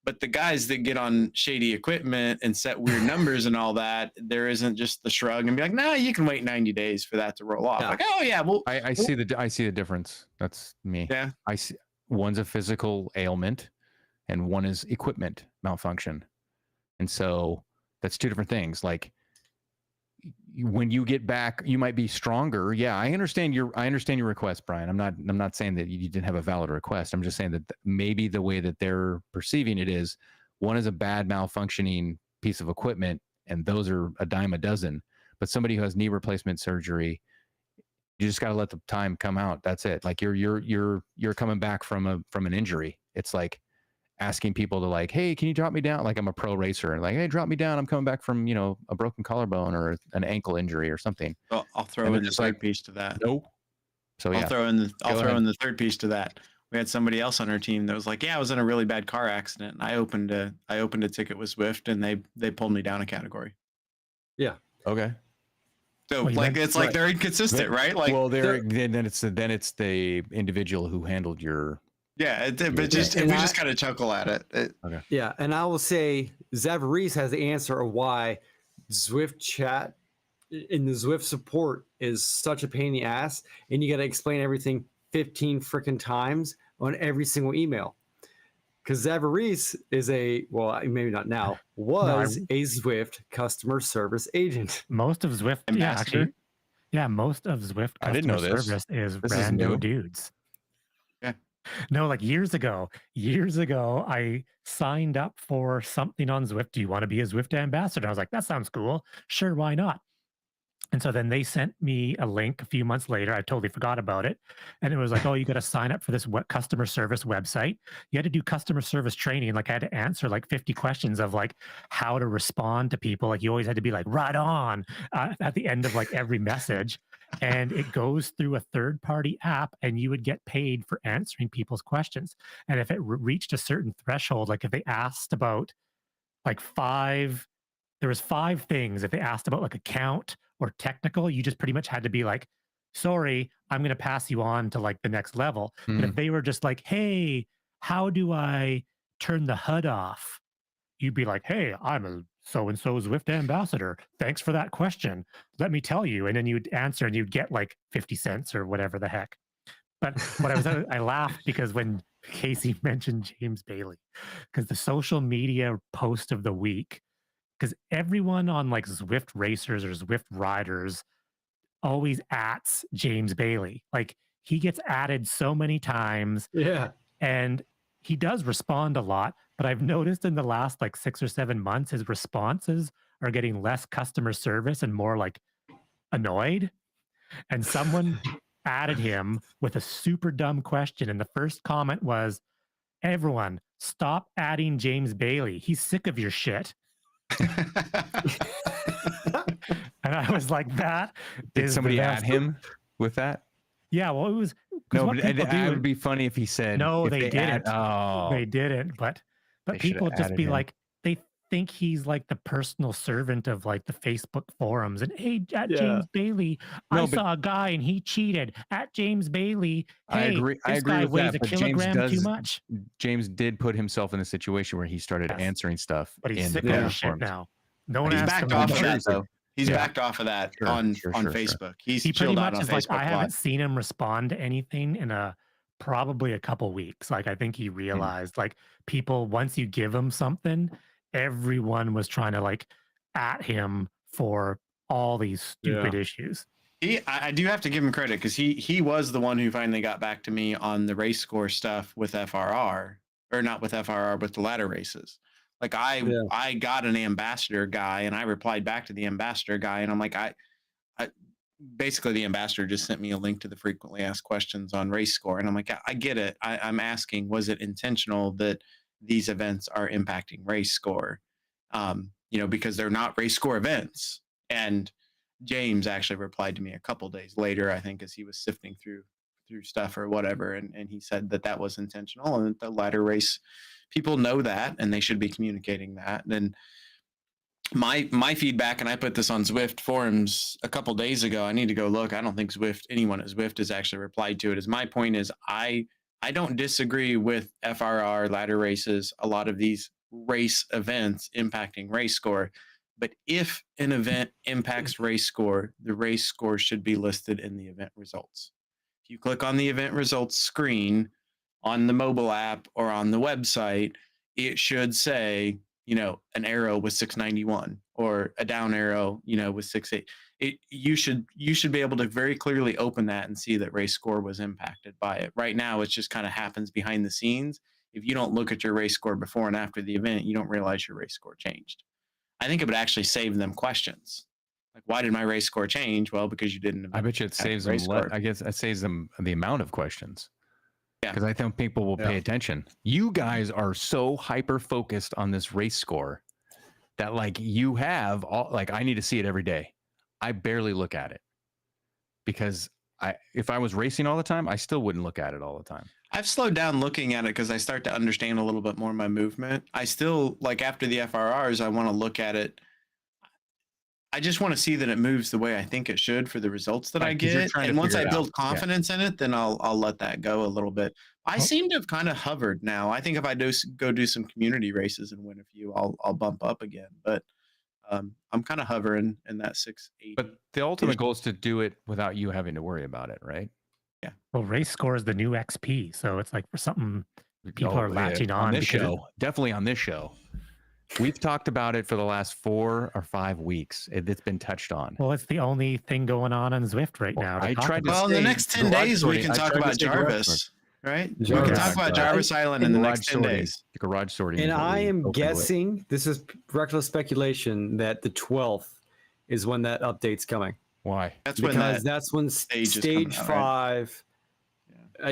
But the guys that get on shady equipment and set weird numbers and all that, there isn't just the shrug and be like, no, you can wait 90 days for that to roll off. Like, oh yeah, well, I see the difference. That's me. Yeah. I see one's a physical ailment and one is equipment malfunction. And so that's two different things. Like when you get back, you might be stronger. Yeah, I understand your request, Brian. I'm not saying that you didn't have a valid request. I'm just saying that maybe the way that they're perceiving it is one is a bad malfunctioning piece of equipment, and those are a dime a dozen. But somebody who has knee replacement surgery, you just got to let the time come out. That's it. Like you're coming back from an injury. It's like asking people to like, hey, can you drop me down? Like I'm a pro racer and like, hey, drop me down. I'm coming back from, a broken collarbone or an ankle injury or something. Well, I'll throw in the third piece to that. Nope. So I'll throw in the third piece to that. we had somebody else on our team that was like, yeah, I was in a really bad car accident, and I opened a ticket with Zwift, and they pulled me down a category. Yeah. Okay. So Well, you like meant- it's like they're inconsistent, right? Like, well, they're- then it's the individual who handled your. yeah, but just and we I- just kind of chuckle at it. Yeah, and I will say Zavarese has the answer of why Zwift chat in the Zwift support is such a pain in the ass, and you got to explain everything 15 freaking times on every single email. Because Zavarese is maybe not now, was a Zwift customer service agent. Most of Zwift, Ambassador? most of Zwift I didn't know customer this. service is This is new. rando dudes. Yeah. No, like years ago, I signed up for something on Zwift. Do you want to be a Zwift ambassador? I was like, that sounds cool. Sure, why not? And so then they sent me a link a few months later. I totally forgot about it. And it was like, oh, you got to sign up for this customer service website. You had to do customer service training. Like I had to answer like 50 questions of like how to respond to people. Like you always had to be like, right on at the end of like every message. And it goes through a third-party app, and you would get paid for answering people's questions. And if it reached a certain threshold, like if they asked about like there was 5 things. If they asked about like account or technical, you just pretty much had to be like, sorry, I'm going to pass you on to like the next level. But if they were just like, hey, how do I turn the HUD off? You'd be like, hey, I'm a so-and-so Zwift ambassador. Thanks for that question. Let me tell you. And then you'd answer and you'd get like 50 cents or whatever the heck. But what I laughed because when Casey mentioned James Bailey, because the social media post of the week, because everyone on like Zwift racers or Zwift riders always ats James Bailey. Like he gets added so many times. Yeah. And he does respond a lot, but I've noticed in the last like 6 or 7 months, his responses are getting less customer service and more like annoyed. And someone added him with a super dumb question. And the first comment was, everyone, stop adding James Bailey. He's sick of your shit. And I was like, that Did is somebody the add best. him with that? Yeah, well, it was. 'cause No, what but people it do- would be funny if he said, No, if they didn't. oh, They didn't, but They should've people just added be him. like, they think he's like the personal servant of like the Facebook forums. And hey, at Yeah. James Bailey, No, I but- saw a guy and he cheated. At James Bailey, I hey, agree- I this agree guy with weighs that, a but James kilogram too does- much. James did put himself in a situation where he started Yes. answering stuff. But he's in sick the of your forum shit forums. now. No one He's asks backed him off of anymore. that though. He's Yeah. backed off of that Sure, on sure. Facebook. He's He pretty chilled much out on is like, Facebook I a haven't lot. seen him respond to anything in probably a couple weeks. Like I think he realized like people, once you give him something, everyone was trying to like at him for all these stupid issues. I do have to give him credit because he was the one who finally got back to me on the race score stuff with FRR, or not with FRR, with the ladder races. Like I got an ambassador guy and I replied back to the ambassador guy, and I'm like, I basically the ambassador just sent me a link to the frequently asked questions on race score, and I'm like, I get it. I'm asking, was it intentional that these events are impacting race score? Because they're not race score events. And James actually replied to me a couple days later, I think, as he was sifting through stuff or whatever, and he said that was intentional, and that the ladder race people know that, and they should be communicating that. And my feedback, and I put this on Zwift forums a couple days ago. I need to go look. I don't think anyone at Zwift has actually replied to it. Is my point is I don't disagree with FRR ladder races, a lot of these race events impacting race score. But if an event impacts race score, the race score should be listed in the event results. If you click on the event results screen on the mobile app or on the website, it should say, an arrow with 691 or a down arrow, with 68. You should be able to very clearly open that and see that race score was impacted by it. Right now, it just kind of happens behind the scenes. If you don't look at your race score before and after the event, you don't realize your race score changed. I think it would actually save them questions. Like, why did my race score change? Well, because you didn't. I bet you it saves them. I guess it saves them the amount of questions. Yeah. Because I think people will pay attention. You guys are so hyper focused on this race score that like you have all, like I need to see it every day. I barely look at it because if I was racing all the time, I still wouldn't look at it all the time. I've slowed down looking at it because I start to understand a little bit more my movement. I still, like, after the FRRs, I want to look at it. I just want to see that it moves the way I think it should for the results that I Right, 'cause you're get. trying to And once figure I it build out. Yeah. confidence in it, then I'll let that go a little bit. I Oh. seem to have kind of hovered now. I think if I go do some community races and win a few, I'll bump up again. But I'm kind of hovering in that 680. But the ultimate goal is to do it without you having to worry about it, right? Well, race score is the new XP, so it's like for something people Oh, are yeah, latching on this because show. Definitely on this show. We've talked about it for the last 4 or 5 weeks. It's been touched on. well, it's the only thing going on Zwift right Well, now. to I talk tried to about. Well, in the say next 10 garage days, we sorting. can I talk tried to about say garage Jarvis, right? We Jarvis. can talk about Jarvis Island in the next 10 sorting. days. The garage sorting. And is what I we am opened with. guessing, this is reckless speculation, that the 12th is when that update's coming. Why? That's when Because that that's when stage is stage coming out, right? 5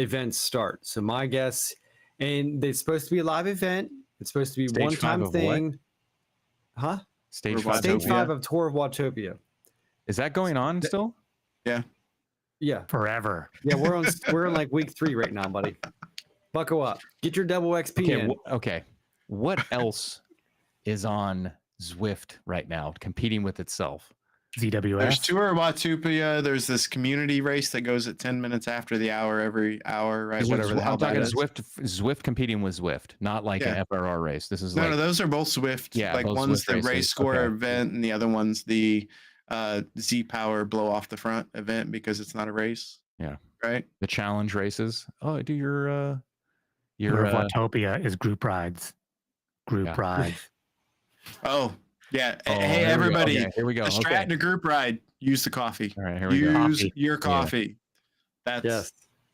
events start. So my guess, and it's supposed to be a live event. It's supposed to be Stage 5 one-time of what? thing. Huh? Stage Or 5. Stage Watopia. 5 of Tour of Watopia. Is that going on still? Yeah. Forever. Yeah, we're in like week 3 right now, buddy. Buckle up. Get your double XP Okay. in. Okay. What else is on Zwift right now, competing with itself? ZWS. There's Tour of Watopia. There's this community race that goes at 10 minutes after the hour every hour, right? Is it Whatever the hell I'm that talking is. Zwift competing with Zwift, not like Yeah. an FRR race. This is No, like no, those are both Zwift. Yeah, like both one's Zwift the race races. score Okay. event, and the other one's the Z Power blow off the front event because it's not a race. Yeah. Right. the challenge races. Oh, do your Tour your of Watopia is group rides. Group Yeah. rides. Oh, yeah. Oh, Hey, here we go. everybody. Okay, here we go. A strat Okay. and a group ride. Use the coffee. All right, here we go. Use Coffee. your coffee. That's Yes.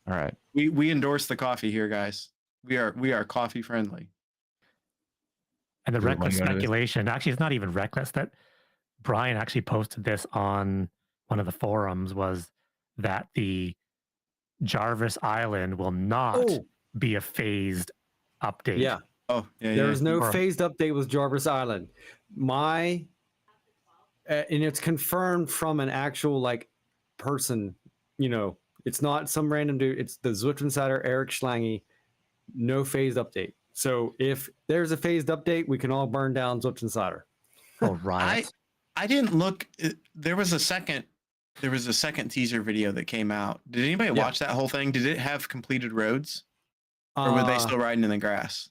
All right. we endorse the coffee here, guys. We are coffee friendly. And the Do we wanna reckless go into this? speculation, actually, it's not even reckless. That Brian actually posted this on one of the forums, was that the Jarvis Island will not Oh, be a phased update. yeah. Oh, yeah, There yeah. is no Or- phased update with Jarvis Island. And it's confirmed from an actual like person. It's not some random dude. It's the Zwift Insider Eric Schlange. No phased update. So if there's a phased update, we can all burn down Zwift Insider. Oh, right. I didn't look. There was a second teaser video that came out. Did anybody Yeah. watch that whole thing? Did it have completed roads, or were they still riding in the grass?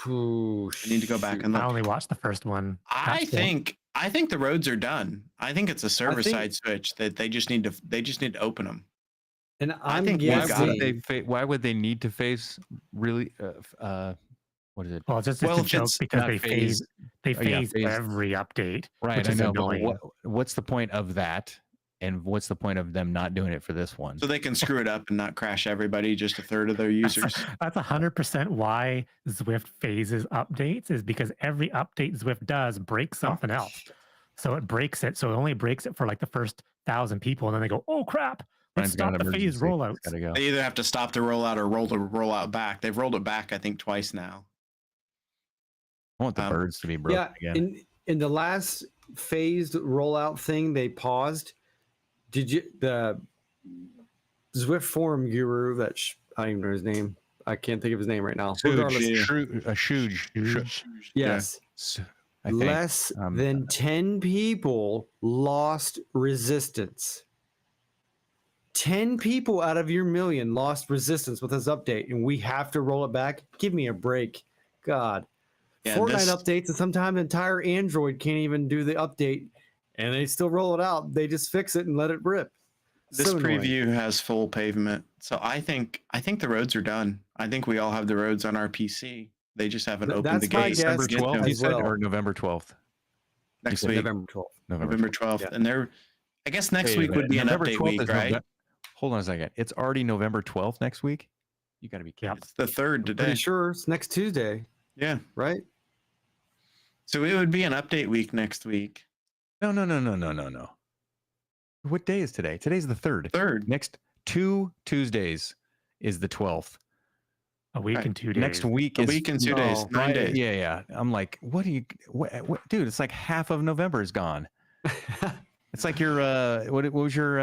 I need to go back and I look. only watched the first one. I That's the- think the roads are done. I think it's a server think- side switch that they just need to open them. And I I'm think we've Why got would guessing. why would they need to face really? What is it? Well, it's Well, a if joke it's because not they phase Oh, yeah, phased. every update. Right, which I is know. But annoying. what's the point of that? And what's the point of them not doing it for this one? So they can screw it up and not crash everybody, just a third of their users. That's 100% why Zwift phases updates, is because every update Zwift does breaks something else. So it breaks it. So it only breaks it for like the first 1,000 people. And then they go, oh crap, let's Brian's got stop an the phase emergency. rollouts. Gotta go. They either have to stop the rollout or roll the rollout back. They've rolled it back, I think, twice now. I want the birds to be broken Yeah, again. in the last phased rollout thing, they paused. Did you the Zwift forum guru that I don't even know his name. I can't think of his name right now. Regardless, yeah. A Shuge. yes, I think. less than 10 people lost resistance. 10 people out of your million lost resistance with this update, and we have to roll it back. Give me a break, God. Yeah, Fortnite this- updates, and sometimes entire Android can't even do the update, and they still roll it out. They just fix it and let it rip. This So annoying. preview has full pavement, so I think the roads are done. I think we all have the roads on our PC. They just haven't opened That's the my gates. guess December Get 12th, them you as said, well. or November 12th? Next said week, November 12th. November 12th, Yeah. and they're. I guess next Wait a week would minute. be an November update 12th week, is right? Hold on a second. It's already November 12th next week? You got to be kidding. Yep. It's the 3rd Pretty today. sure it's next Tuesday, Yeah, right? so it would be an update week next week. No. What day is today? Today's the 3rd. 3rd. Next 2 Tuesdays is the 12th. A week Right. and 2 days. Next week A is week and 2 days, no, 9 days. Yeah. I'm like, what, dude, it's like half of November is gone. It's like your what was your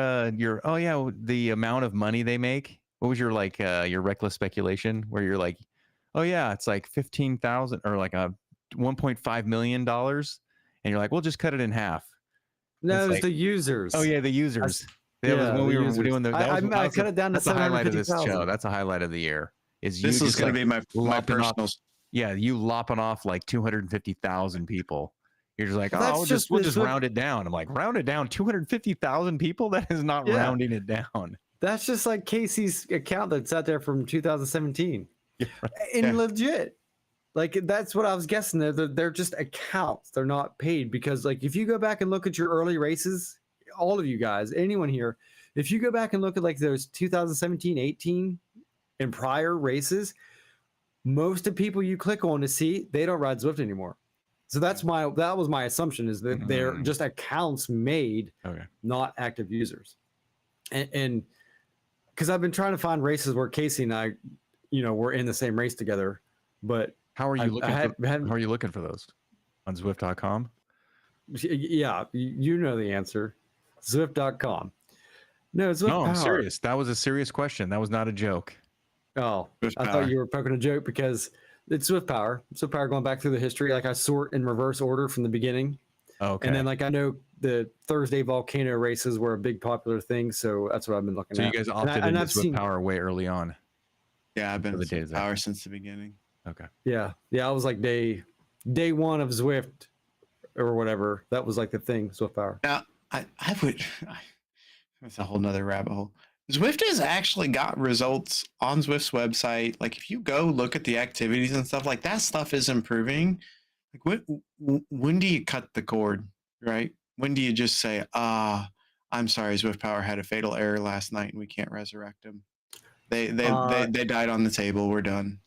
oh yeah, the amount of money they make. what was your reckless speculation where you're like, oh yeah, it's like 15,000 or like a 1.5 million dollars, and you're like, we'll just cut it in half. No, It's it was like, the users. oh yeah, the users. That was yeah, when we the were users. doing the. I cut it down to That's the highlight of this show. 750,000. That's a highlight of the year. Is you This is just going like to be my lopping off- personal. Yeah, you lopping off like 250,000 people. You're just like, Well, oh, that's we'll just just round it down. I'm like, round it down, 250,000 people. That is not Yeah. rounding it down. That's just like Casey's account that's out there from 2017. Yeah, right. And Yeah. legit. Like that's what I was guessing. They're just accounts. They're not paid because like if you go back and look at your early races, all of you guys, anyone here, if you go back and look at like those 2017, 18 and prior races, most of the people you click on to see, they don't ride Zwift anymore. So that was my assumption is that they're just accounts made, Okay. not active users. And because I've been trying to find races where Casey and I, we're in the same race together, but How are you looking? hadn't- How are you looking for those on Zwift.com? yeah, you know the answer. Zwift.com. No, Zwift No, I'm Power. serious. That was a serious question. That was not a joke. Oh, Zwift I Power. thought you were poking a joke because it's Zwift Power. Zwift Power going back through the history. Like I sort in reverse order from the beginning. Okay. And then like I know the Thursday volcano races were a big popular thing. So that's what I've been looking so at. you guys And opted and into I've Zwift seen, Power way early on. Yeah, I've been For the with data Power since the beginning. Okay. yeah. I was like day one of Zwift or whatever. That was like the thing, Zwift Power. Now, I would. That's a whole nother rabbit hole. Zwift has actually got results on Zwift's website. Like if you go look at the activities and stuff, like that stuff is improving. Like when do you cut the cord, right? When do you just say, I'm sorry, Zwift Power had a fatal error last night and we can't resurrect them. They died on the table. We're done.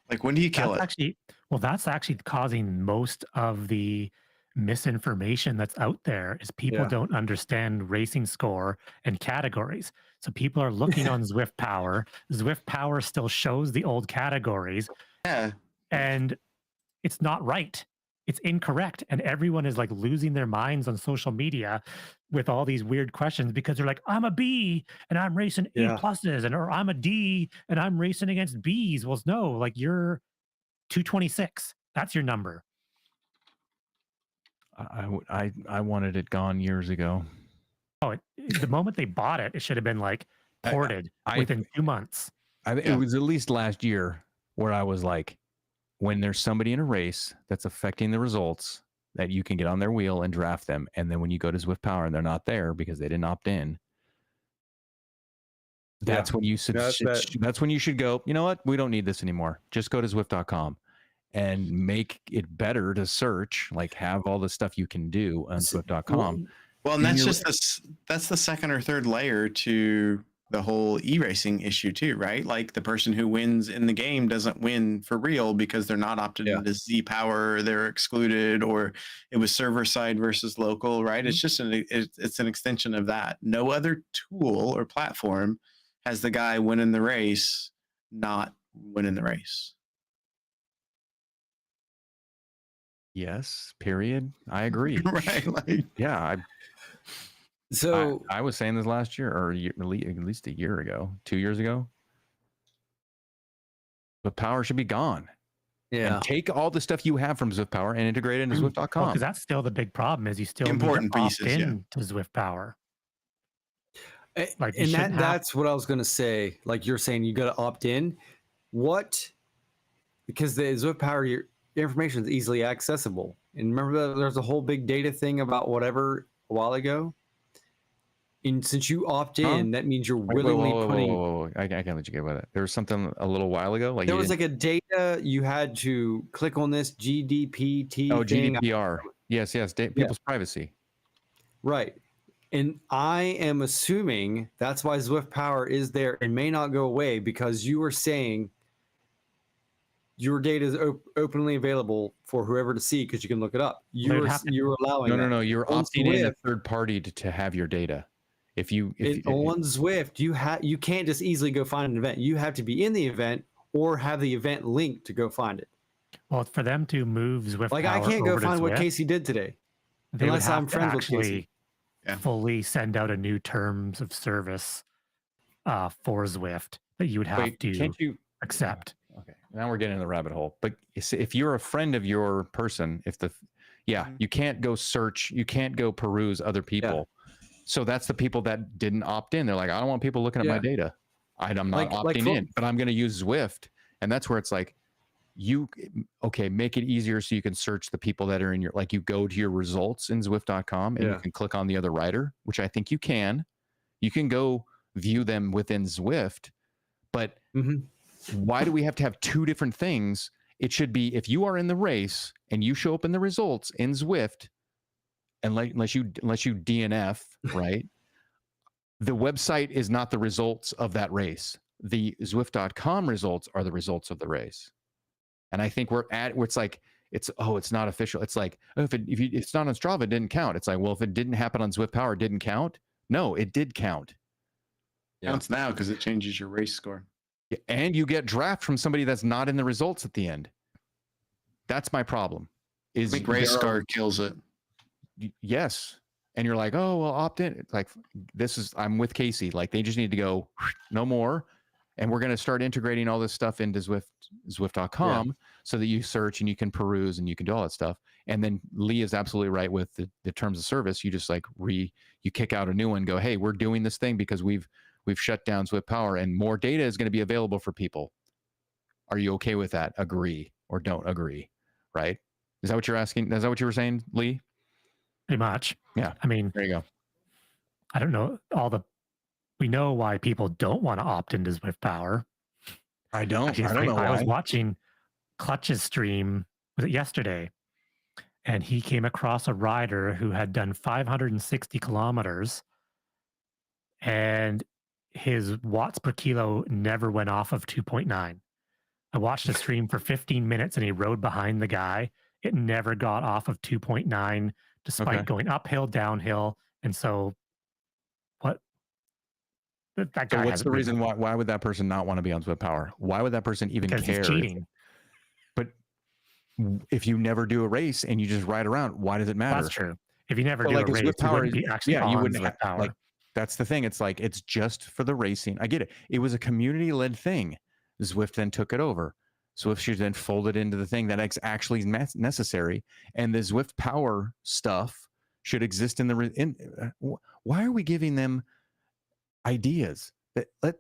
Like when do you kill it? That's actually causing most of the misinformation that's out there is people Yeah. don't understand racing score and categories. So people are looking on Zwift Power. Zwift Power still shows the old categories Yeah. and it's not right. It's incorrect. And everyone is like losing their minds on social media with all these weird questions because they're like, I'm a B and I'm racing Yeah. A pluses, or I'm a D and I'm racing against Bs. Well, no, like you're 226. That's your number. I wanted it gone years ago. Oh, the moment they bought it, it should have been like ported within 2 months. It was at least last year where I was like, when there's somebody in a race that's affecting the results, that you can get on their wheel and draft them. And then when you go to Zwift Power and they're not there because they didn't opt in, that's when you that's when you should go, you know what? We don't need this anymore. Just go to Zwift.com and make it better to search, like have all the stuff you can do on Zwift.com. Well, and that's just that's the second or third layer to the whole e-racing issue too, right? Like the person who wins in the game doesn't win for real because they're not opted into Z Power, they're excluded, or it was server side versus local, right? It's just it's an extension of that. No other tool or platform has the guy winning the race not winning the race. Yes, period. I agree. Right? Like, Yeah, So I was saying this last year, or at least a year ago, 2 years ago. But Power should be gone. yeah. And take all the stuff you have from Zwift Power and integrate it into Zwift.com. Because that's still the big problem is you still Important need to pieces, opt yeah. in to Zwift Power. Like you And shouldn't have- that's what I was gonna say. Like you're saying, you got to opt in. Because the Zwift Power, your information is easily accessible. And remember, there's a whole big data thing about whatever a while ago. And since you opt in, that means you're willingly putting. Whoa. I can't let you get with it. There was something a little while ago, like There was like a data you had to click on this GDPT. oh, thing. GDPR. Yes, people's privacy. Right. And I am assuming that's why Zwift Power is there and may not go away because you were saying your data is openly available for whoever to see because you can look it up. You're allowing No. You're On opting in a Zwift- third party to have your data. on Zwift, you can't just easily go find an event. You have to be in the event or have the event linked to go find it. Well, for them to move Zwift Like Power I can't go over to find what Zwift, Casey did today. they would unless have I'm to friends with actually Casey. Yeah. fully send out a new terms of service for Zwift that you would have Wait, to can't you accept. Okay, now we're getting in the rabbit hole. But if you're a friend of your person, you can't go search, you can't go peruse other people. So that's the people that didn't opt in. They're like, I don't want people looking at my data. I'm not opting in, but I'm going to use Zwift. And that's where it's like, make it easier so you can search the people that are in your, like you go to your results in Zwift.com and you can click on the other rider, which I think you can. You can go view them within Zwift, but why do we have to have two different things? It should be, if you are in the race and you show up in the results in Zwift, unless you DNF, right? The website is not the results of that race. The Zwift.com results are the results of the race. And I think we're at where it's like, it's not official. It's like, if it's not on Strava, it didn't count. It's like, well, if it didn't happen on Zwift Power, it didn't count. No, it did count. Counts now because it changes your race score. And you get draft from somebody that's not in the results at the end. That's my problem. I think race score kills it. Yes. And you're like, oh, well, opt in. It's like, I'm with Casey. Like, they just need to go, no more. And we're going to start integrating all this stuff into Zwift.com so that you search and you can peruse and you can do all that stuff. And then Lee is absolutely right with the terms of service. You just like you kick out a new one and go, hey, we're doing this thing because we've shut down Zwift Power and more data is going to be available for people. Are you okay with that? Agree or don't agree, right? Is that what you're asking? Is that what you were saying, Lee? Pretty much. Yeah. I mean, there you go. I don't know we know why people don't want to opt into Zwift Power. I don't know why. I was watching Clutch's stream, was it yesterday? And he came across a rider who had done 560 kilometers and his watts per kilo never went off of 2.9. I watched the stream for 15 minutes and he rode behind the guy. It never got off of 2.9 despite going uphill, downhill. And so that guy, so what's the reason why would that person not want to be on Zwift Power? Why would that person even care? He's cheating. But if you never do a race and you just ride around, why does it matter? That's true. If you never do a race, you wouldn't be actually on Zwift Power. Like, that's the thing. It's like, it's just for the racing. I get it. It was a community-led thing. Zwift then took it over. Zwift should then fold it into the thing that actually is necessary. And the Zwift Power stuff should exist in the... why are we giving them ideas that I'm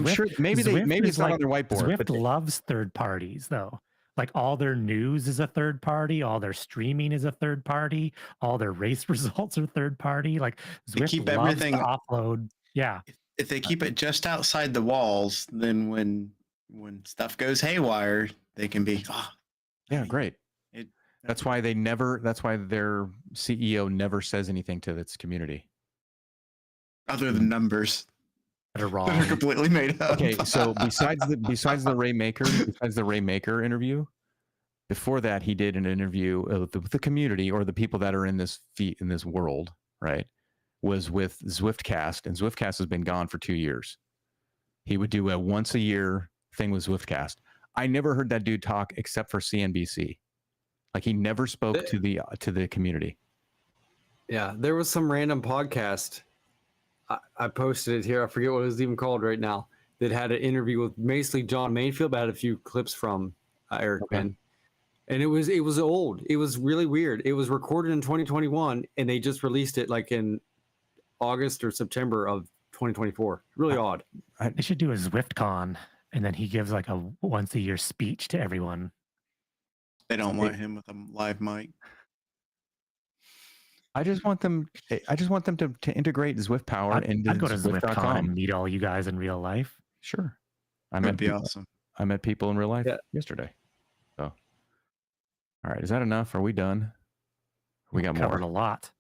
sure maybe it's not on their whiteboard. Zwift loves third parties though. Like all their news is a third party, all their streaming is a third party, all their race results are third party. Like Zwift keep loves everything to offload. Yeah. If they keep it just outside the walls, then when stuff goes haywire, they can be great. That's why their CEO never says anything to its community. Other than numbers that are wrong. That are completely made up. Okay, so besides the Ray Maker interview, before that he did an interview with the community or the people that are in this world, right? Was with Zwiftcast, and Zwiftcast has been gone for 2 years. He would do a once a year thing with Zwiftcast. I never heard that dude talk except for CNBC. Like he never spoke to the community. Yeah, there was some random podcast. I posted it here. I forget what it was even called right now. That had an interview with basically John Mainfield, but had a few clips from Eric Penn. And it was old. It was really weird. It was recorded in 2021, and they just released it like in August or September of 2024. Really odd. They should do a ZwiftCon, and then he gives like a once a year speech to everyone. They don't want him with a live mic. I just want them to integrate Zwift Power into I'd go to Zwift.com and meet all you guys in real life. Sure. That'd be awesome. I met people in real life yesterday. So, all right. Is that enough? Are we done? We got more. Covered a lot.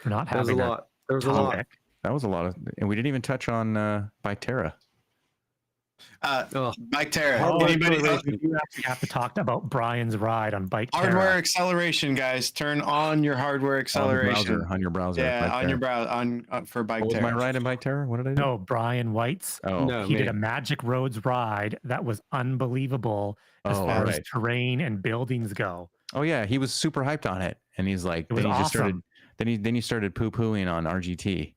For not having There was a lot. That was a lot and we didn't even touch on Bike Terra. Bike Terra. Anybody you actually have to talk about Brian's ride on Bike Terra. Hardware acceleration, guys. Turn on your hardware acceleration on your browser. Yeah, on your browser for Bike Terra. Was my ride in Bike Terra? What did I do? No, Brian White's. He did a Magic Roads ride that was unbelievable as far as terrain and buildings go. Oh yeah, he was super hyped on it, and he's like, it was awesome. Then he started poo-pooing on RGT.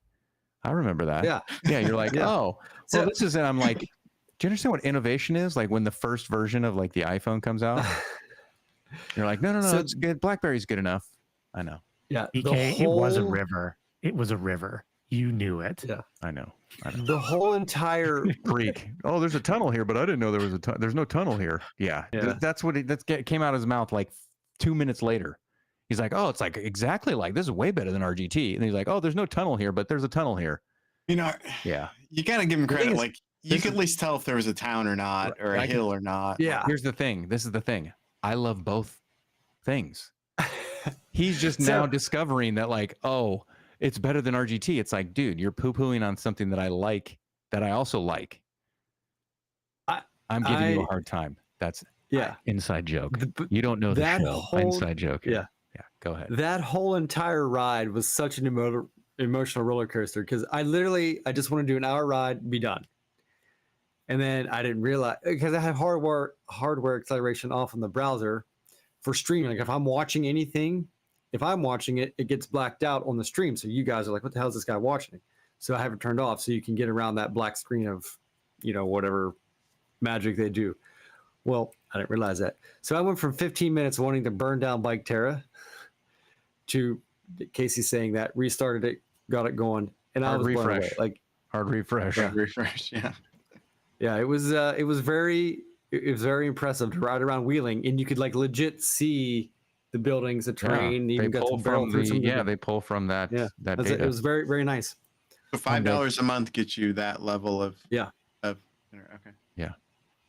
I remember that. Yeah. Yeah. You're like, Yeah. oh, So- well, this is it. I'm like, do you understand what innovation is? Like when the first version of like the iPhone comes out, you're like, no, So- it's good. BlackBerry's good enough. I know. Yeah. BK, it was a river. It was a river. You knew it. Yeah. I know. The whole entire Freak. Oh, there's a tunnel here, but I didn't know there was there's no tunnel here. Yeah. Yeah. That's what came out of his mouth like 2 minutes later. He's like, oh, it's like exactly like this is way better than RGT. And he's like, oh, there's no tunnel here, but there's a tunnel here. You know, Yeah. you got to give him thing credit. is, Like you could at least tell if there was a town or not, or a I can- hill or not. Yeah. Here's the thing. This is the thing. I love both things. He's just So- now discovering that like, oh, it's better than RGT. It's like, dude, you're poo-pooing on something that I like that I also like. I'm giving you a hard time. That's Yeah. inside joke. But You don't know the that show. whole- Inside joke. Yeah. Yeah. Go ahead. That whole entire ride was such an emotional roller coaster because I just want to do an hour ride, be done. And then I didn't realize because I have hardware acceleration off on the browser for streaming. Like if I'm watching anything, if I'm watching it, it gets blacked out on the stream. So you guys are like, what the hell is this guy watching? So I have it turned off so you can get around that black screen of, whatever magic they do. Well, I didn't realize that. So I went from 15 minutes wanting to burn down Bike Terra to Casey saying that, restarted it, got it going, and I Hard was blown away. refresh. Like, Hard refresh. Yeah. Refresh. Yeah. yeah, it was very impressive to ride around Wheeling, and you could like legit see the buildings, the terrain. They Even got pull to barrel from through some of the- they pull from that Yeah, that That's it. data. It was very, very nice. So $5 a month gets you that level of Yeah. Okay.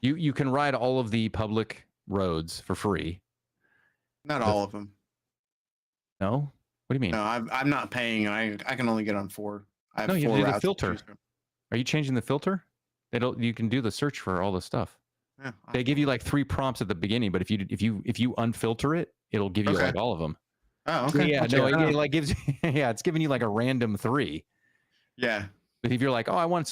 You can ride all of the public roads for free. Not all of them. No? What do you mean? No, I'm not paying. I can only get on 4. I have No, you have 4 to do the routes filter. choose from. Are you changing the filter? You can do the search for all the stuff. Yeah, They give you like 3 prompts at the beginning, but if you unfilter it, it'll give you Okay. like all of them. Oh, okay. Yeah, I'll no, check it out. it like gives yeah, it's giving you like a random 3. Yeah. But if you're like, oh, I want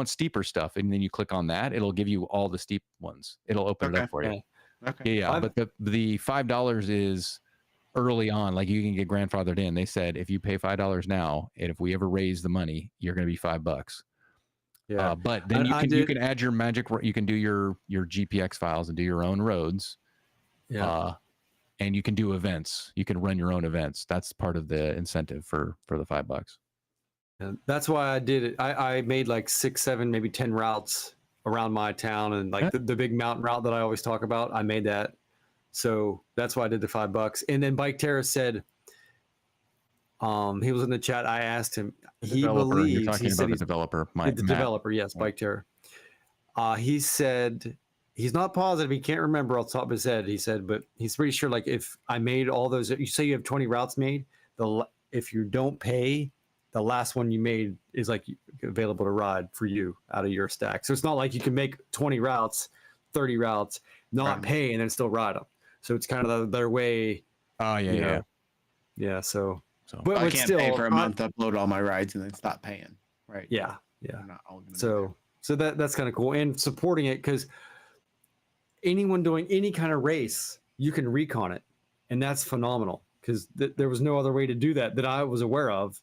steeper stuff, and then you click on that, it'll give you all the steep ones. It'll open it Okay. up for you. Okay. Yeah. I've- But the $5 is early on, like you can get grandfathered in. They said if you pay $5 now, and if we ever raise the money, you're going to be $5. Yeah. But then I you did- can add your magic. You can do your GPX files and do your own roads. Yeah. And you can do events. You can run your own events. That's part of the incentive for the $5. And that's why I did it. I made like 6, 7, maybe 10 routes around my town, and like Yeah. the big mountain route that I always talk about, I made that. So that's why I did the $5. And then Bike Terra said, he was in the chat. I asked him. He Developer, believes you're talking he said about the he's developer. the Matt. developer. Yes, Bike Terra. He said he's not positive. He can't remember off the top of his head. He said, but he's pretty sure. Like if I made all those, you say you have 20 routes made. If you don't pay, the last one you made is like available to ride for you out of your stack. So it's not like you can make 20 routes, 30 routes, not Right. pay, and then still ride them. So it's kind of their way. Oh yeah, you yeah. know. Yeah. So, So but, I but can't still, pay for a month, upload all my rides, and then stop paying. Right. Yeah. Yeah. They're not all gonna be So that's kind of cool, and supporting it because anyone doing any kind of race, you can recon it, and that's phenomenal because there was no other way to do that I was aware of.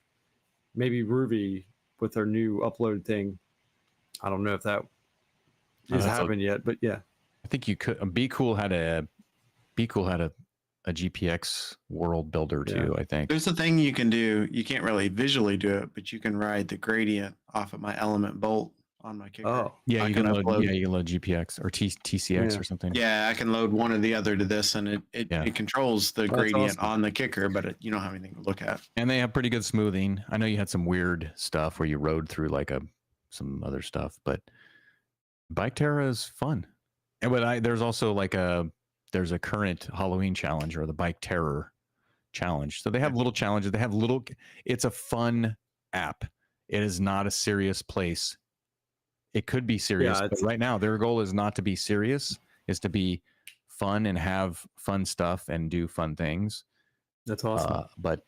Maybe Ruby with their new upload thing. I don't know if that has that's a- happened yet, but yeah. I think you could. Be Cool had a GPX world builder too. I think. There's a thing you can do. You can't really visually do it, but you can ride the gradient off of my element bolt on my kicker. Oh, Yeah, I you can can load. upload- Yeah, you can load GPX or TCX Yeah. or something. Yeah, I can load one or the other to this, and it controls the That's gradient awesome. on the kicker, but you don't have anything to look at. And they have pretty good smoothing. I know you had some weird stuff where you rode through like some other stuff, but Bike Terra is fun. And there's also like there's a current Halloween challenge or the Bike Terror challenge. So they have little challenges. They have it's a fun app. It is not a serious place. It could be serious, but right now their goal is not to be serious, is to be fun and have fun stuff and do fun things. that's awesome. But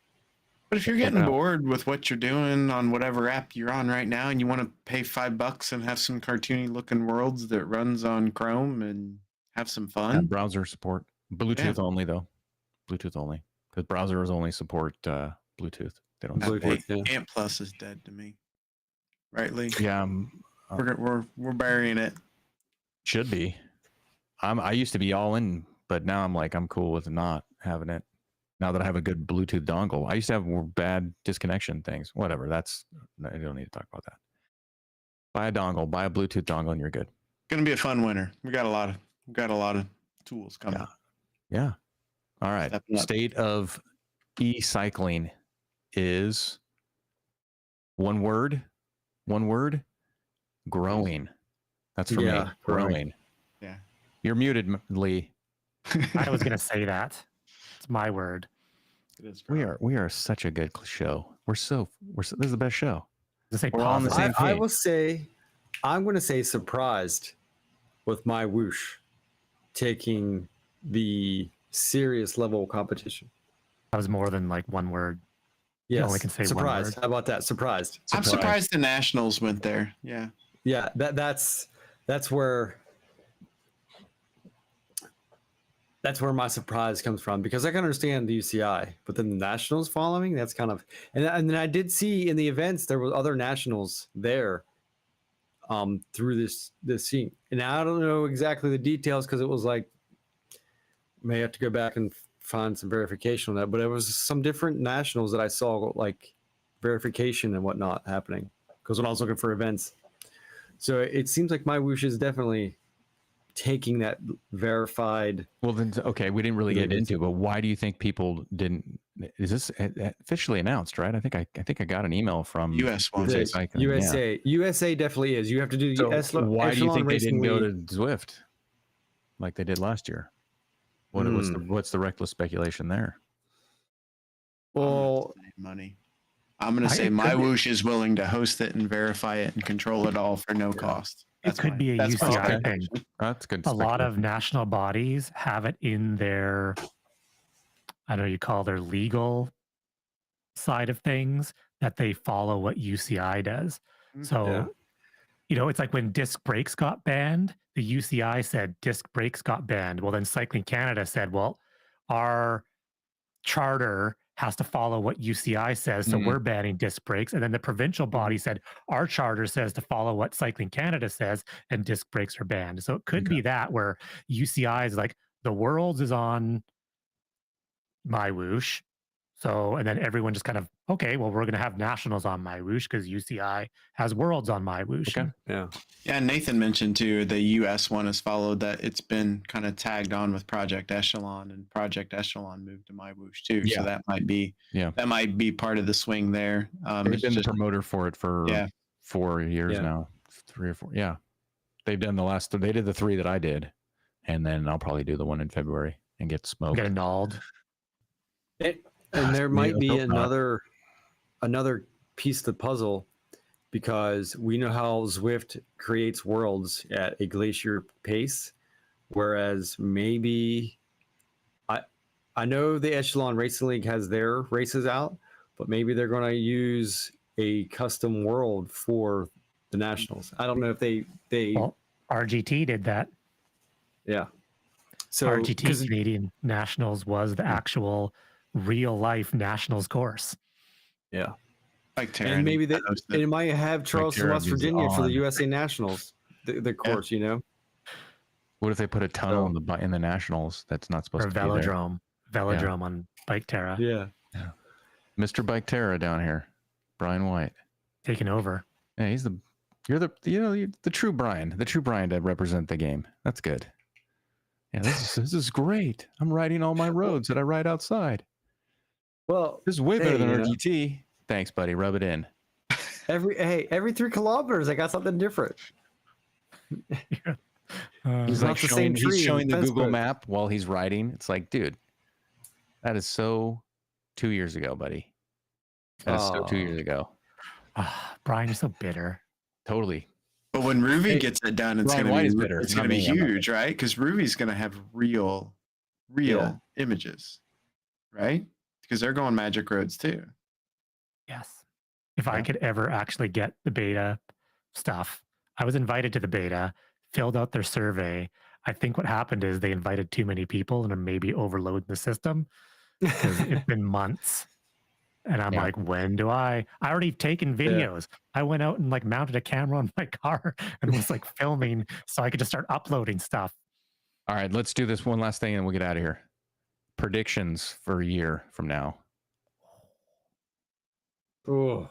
But if you're Check it getting out. bored with what you're doing on whatever app you're on right now, and you want to pay $5 and have some cartoony looking worlds that runs on Chrome and have some fun, browser support, Bluetooth only though, Bluetooth only, because browsers only support Bluetooth. They don't Bluetooth. support. Yeah. Ant Plus is dead to me. right, Lee? Yeah, We're burying it. should be. I used to be all in, but now I'm like, I'm cool with not having it. Now that I have a good Bluetooth dongle, I used to have bad disconnection things. Whatever. I don't need to talk about that. Buy a dongle, buy a Bluetooth dongle, and you're good. Gonna be a fun winter. We got a lot of tools coming. Yeah. All right. Stepping up. State of e-cycling is one word. Growing. That's for me. Growing. Yeah. You're muted, Lee. I was going to say that. It's my word. It is We are such a good show. This is the best show. Just say We're all on the positive. same I page. will say, I'm going to say surprised with MyWOOSH taking the serious level of competition. That was more than like one word. You Yes, only can say one surprised. word. How about that? Surprised. I'm surprised the Nationals went there. Yeah. Yeah, that's where my surprise comes from, because I can understand the UCI, but then the Nationals following, that's kind of, and then I did see in the events there were other Nationals there through this scene, and I don't know exactly the details because it was like, may have to go back and find some verification on that, but it was some different Nationals that I saw, like verification and whatnot happening, because when I was looking for events. So it seems like MyWOOSH is definitely taking that verified. Well, then, okay, we didn't really get into, but why do you think people didn't? Is this officially announced, right? I think I got an email from US one. USA Cycling. Yeah. USA definitely is. You have to do the So why do you think they didn't go Racing to Zwift like they did last year? What's the reckless speculation there? Well, Money. I'm going to say MyWOOSH is willing to host it and verify it and control it all for no cost. It could be a UCI thing. That's good. A lot of national bodies have it in their, I don't know, you call their legal side of things, that they follow what UCI does. So, it's like when disc brakes got banned, the UCI said disc brakes got banned. Well, then Cycling Canada said, well, our charter has to follow what UCI says, so we're banning disc brakes. And then the provincial body said, our charter says to follow what Cycling Canada says, and disc brakes are banned. So it could be that where UCI is like, the Worlds is on MyWOOSH. So, and then everyone just kind of, okay, well, we're going to have Nationals on MyWOOSH because UCI has Worlds on MyWOOSH. Okay. yeah. Yeah, Nathan mentioned too, the US one has followed that. It's been kind of tagged on with Project Echelon, and Project Echelon moved to MyWOOSH too. Yeah. So that might be part of the swing there. They've been the promoter for it for 4 years Yeah. now, 3 or 4. Yeah, they've done they did the 3 that I did, and then I'll probably do the one in February and get smoked. Get annulled. And there might be hope not. another piece of the puzzle, because we know how Zwift creates worlds at a glacier pace, whereas maybe I know the Echelon Racing League has their races out, but maybe they're going to use a custom world for the Nationals. I don't know if they Well, RGT did that. yeah. So RGT Canadian Nationals was the actual real life Nationals course. yeah. Bike Terra. And maybe they might have Charleston, Terra West is Virginia for the on. USA Nationals, the course, What if they put a tunnel in the Nationals that's not supposed Or to be there? Velodrome on Bike Terra. Yeah. Mr. Bike Terra down here, Brian White. Taking over. Yeah, you're the true Brian to represent the game. That's good. Yeah, this is great. I'm riding all my roads that I ride outside. Well, This is way better than you know. RGT. Thanks, buddy. Rub it in. every 3 kilometers, I got something different. He's not like the showing, same he's tree showing in the Google Facebook. map while he's riding. It's like, dude, that is so 2 years ago, buddy. That is so 2 years ago. Brian, you're so bitter. Totally. But when Ruby gets it done, it's Ryan going White to is be bitter. it's Not going to be me, I'm not huge, right? Because Ruby's going to have real Yeah. images, right? Because they're going magic roads too. Yes. If I could ever actually get the beta stuff, I was invited to the beta, filled out their survey. I think what happened is they invited too many people and are maybe overloading the system, because it's been months. And I'm Yeah. like, when do I already taken videos. I went out and like mounted a camera on my car and was like filming so I could just start uploading stuff. All right, let's do this one last thing and we'll get out of here. Predictions for a year from now. Oh,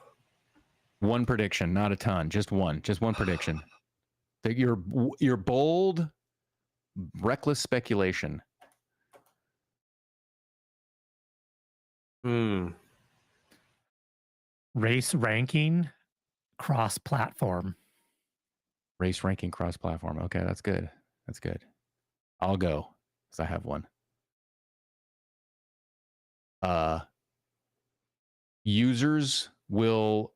One prediction, not a ton, just one prediction. That your bold, reckless speculation. Race ranking cross-platform. Race ranking cross-platform. Okay, that's good. That's good. I'll go because I have one. Users will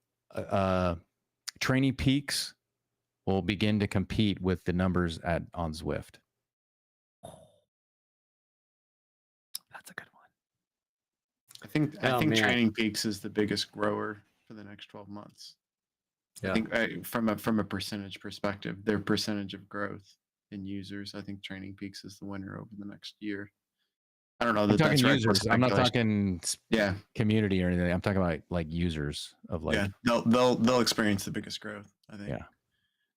Training Peaks will begin to compete with the numbers on Zwift. That's a good one. I think Training Peaks is the biggest grower for the next 12 months. Yeah. I think from a percentage perspective, their percentage of growth in users, I think Training Peaks is the winner over the next year. I don't know that that's users. I'm not talking yeah community or anything. I'm talking about like users of like they'll experience the biggest growth. I think. Yeah.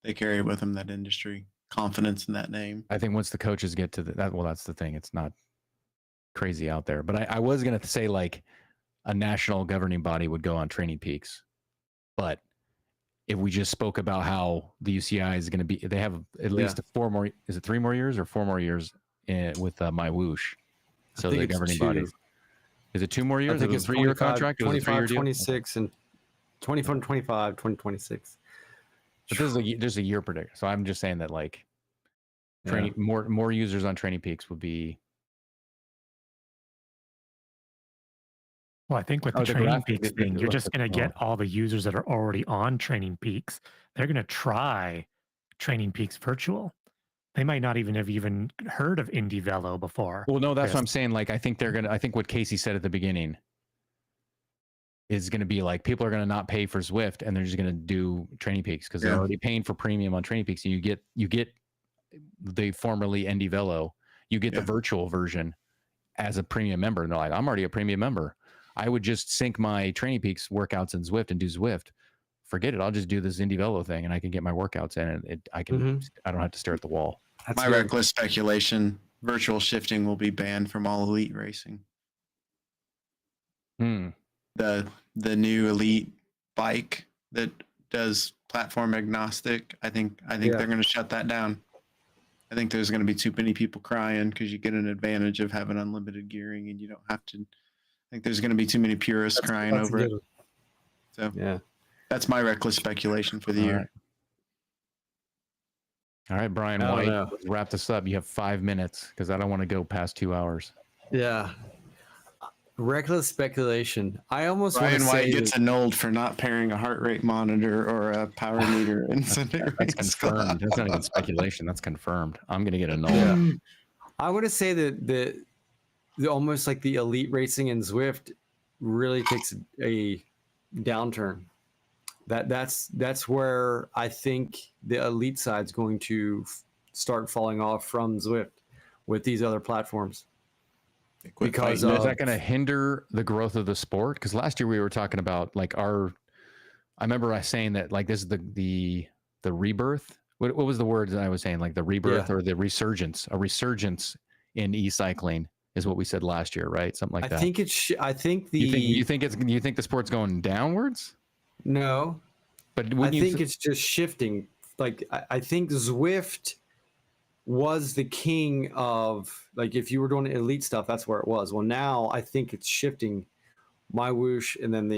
They carry with them that industry confidence in that name. I think once the coaches get to that, well, that's the thing. It's not crazy out there. But I was going to say like a national governing body would go on Training Peaks. But if we just spoke about how the UCI is going to be, they have at least 4 more, is it 3 more years or 4 more years with MyWOOSH? So the governing body. Is it 2 more years? I think it's a 3-year contract? 25, 26, and 24, 25, 2026. But there's a year prediction. So I'm just saying that like training more users on Training Peaks would be. Well, I think with the Training Peaks thing, you're just going to get all the users that are already on Training Peaks. They're going to try Training Peaks virtual. They might not even have heard of Indie Velo before. Well, no, that's what I'm saying. Like, I think what Casey said at the beginning is going to be like, people are going to not pay for Zwift and they're just going to do Training Peaks because they're already paying for premium on Training Peaks. And you get the formerly Indie Velo, you get the virtual version as a premium member. And they're like, I'm already a premium member. I would just sync my Training Peaks workouts in Zwift and do Zwift. Forget it. I'll just do this Indie Velo thing and I can get my workouts in and I don't have to stare at the wall. That's my reckless speculation. Virtual shifting will be banned from all elite racing. The new elite bike that does platform agnostic. I think they're going to shut that down. I think there's going to be too many people crying because you get an advantage of having unlimited gearing and you don't have to. I think there's going to be too many purists crying over it. So that's my reckless speculation for the year. All right, Brian White, let's wrap this up. You have 5 minutes because I don't want to go past 2 hours. Yeah. Reckless speculation. I almost Brian White gets annulled for not pairing a heart rate monitor or a power meter in Sunday race. That's confirmed. That's not even speculation. That's confirmed. I'm going to get annulled. I want to say that the almost like the elite racing in Zwift really takes a downturn. That's where I think the elite side's going to start falling off from Zwift with these other platforms. Because is that going to hinder the growth of the sport? Because last year we were talking about like I remember I saying that like this is the rebirth. What was the word that I was saying? Like the rebirth or the resurgence? A resurgence in e-cycling is what we said last year, right? Something like that. I think you think the sport's going downwards? No, but I think it's just shifting. Like I think Zwift was the king of, like, if you were doing elite stuff, that's where it was. Well, now I think it's shifting. MyWOOSH, and then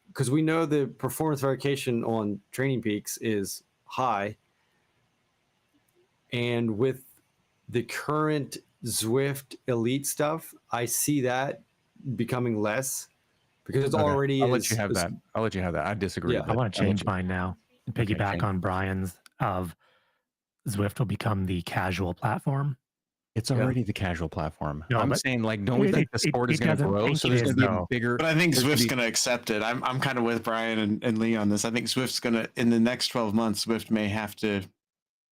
because we know the performance verification on Training Peaks is high, and with the current Zwift elite stuff, I see that becoming less because it's already. I'll let you have that. I'll let you have that. I disagree. I want to change mine now and piggyback on Brian's of Zwift will become the casual platform. It's already the casual platform. No, I'm saying, like, don't we think the sport is going to grow? So there's going to be a bigger. But I think Zwift's going to accept it. I'm kind of with Brian and Lee on this. I think Zwift's going to, in the next 12 months, Zwift may have to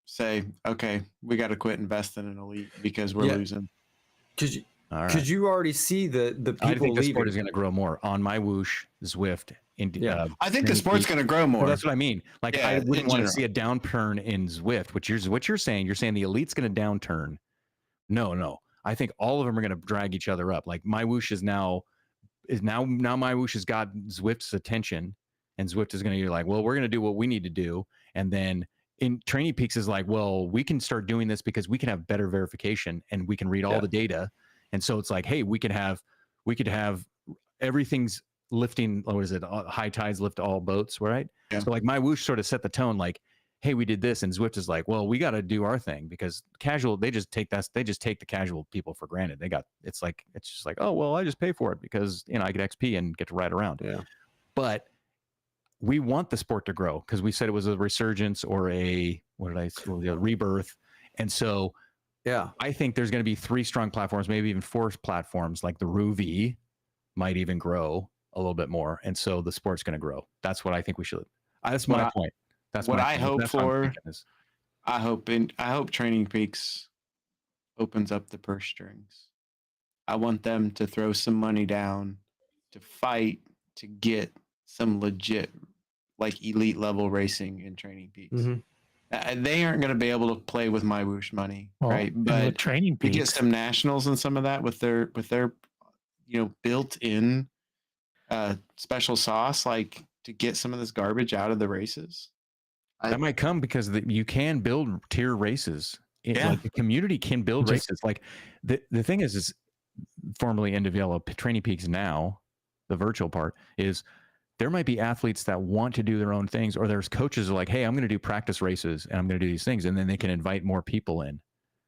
say, okay, we got to quit investing in elite because we're losing. Because All right. Because you already see the I people think the sport leaving. is going to grow more on MyWOOSH, Zwift. Yeah. I think the sport's going to grow more. That's what I mean. Like, Yeah, I wouldn't in want to general. see a downturn in Zwift, which is what you're saying. You're saying the elite's going to downturn. No. I think all of them are going to drag each other up. Like MyWOOSH is now MyWOOSH has got Zwift's attention, and Zwift is going to be like, well, we're going to do what we need to do, and then in Training Peaks is like, well, we can start doing this because we can have better verification and we can read all the data, and so it's like, hey, we could have everything's lifting. What is it? High tides lift all boats, right? Yeah. So like MyWOOSH sort of set the tone, like, hey, we did this, and Zwift is like, well, we got to do our thing because casual, they just take the casual people for granted. It's just like, oh, well, I just pay for it because, I get XP and get to ride around. Yeah. But we want the sport to grow because we said it was a resurgence or a rebirth. And so Yeah. I think there's going to be 3 strong platforms, maybe even 4 platforms, like the Ruvi might even grow a little bit more. And so the sport's going to grow. That's what I think we should. That's my point. That's what I point. hope That's what I'm for. thinking is, I hope Training Peaks opens up the purse strings. I want them to throw some money down to fight to get some legit, like elite level racing in Training Peaks. Mm-hmm. They aren't going to be able to play with MyWOOSH money, right? But Training we Peaks, get some nationals and some of that with their built-in special sauce, like to get some of this garbage out of the races. that might come because you can build tier races. Like the community can build races. Like the thing is formerly End of Yellow, Training Peaks now, the virtual part is there might be athletes that want to do their own things, or there's coaches who are like, hey, I'm going to do practice races and I'm going to do these things. And then they can invite more people in.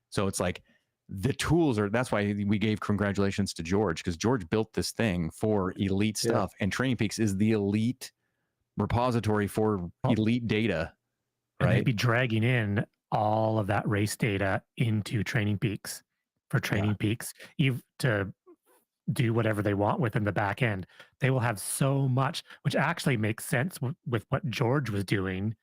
So it's like the tools that's why we gave congratulations to George, because George built this thing for elite stuff. And Training Peaks is the elite repository for elite data. And right? they'd be dragging in all of that race data into Training Peaks for Training Peaks to do whatever they want within the back end. They will have so much, which actually makes sense with what George was doing.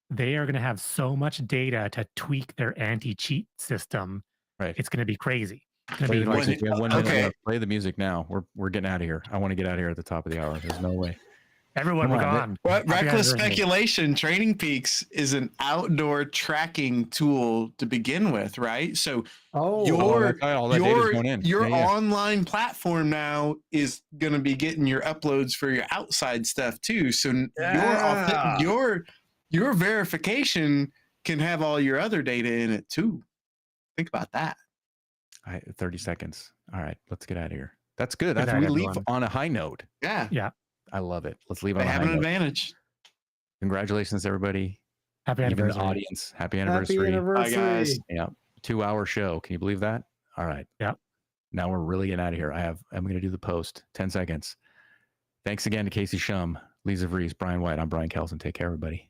They are going to have so much data to tweak their anti-cheat system. Right. It's going to be crazy. It's going Play to the be music. We have 1 minute Okay. left. Play the music now. We're getting out of here. I want to get out of here at the top of the hour. There's no way. everyone, Come we're on, gone. What Happy reckless anniversary. speculation? Training Peaks is an outdoor tracking tool to begin with, right? So Oh, your all that data's going in. your Yeah, yeah. online platform now is going to be getting your uploads for your outside stuff too. So Yeah. your verification can have all your other data in it too. Think about that. 30 seconds. All right, let's get out of here. That's good. Good That's night, we leave everyone. on a high note. Yeah, I love it. Let's leave on they a have high an note. advantage. Congratulations, everybody. Happy Even the anniversary. audience. Happy Happy anniversary. anniversary. Bye, guys. Yeah. 2-hour show. Can you believe that? All right. Yep. Now we're really getting out of here. I'm going to do the post. 10 seconds. Thanks again to Casey Shum, Lisa Vries, Brian White. I'm Brian Kelson. Take care, everybody.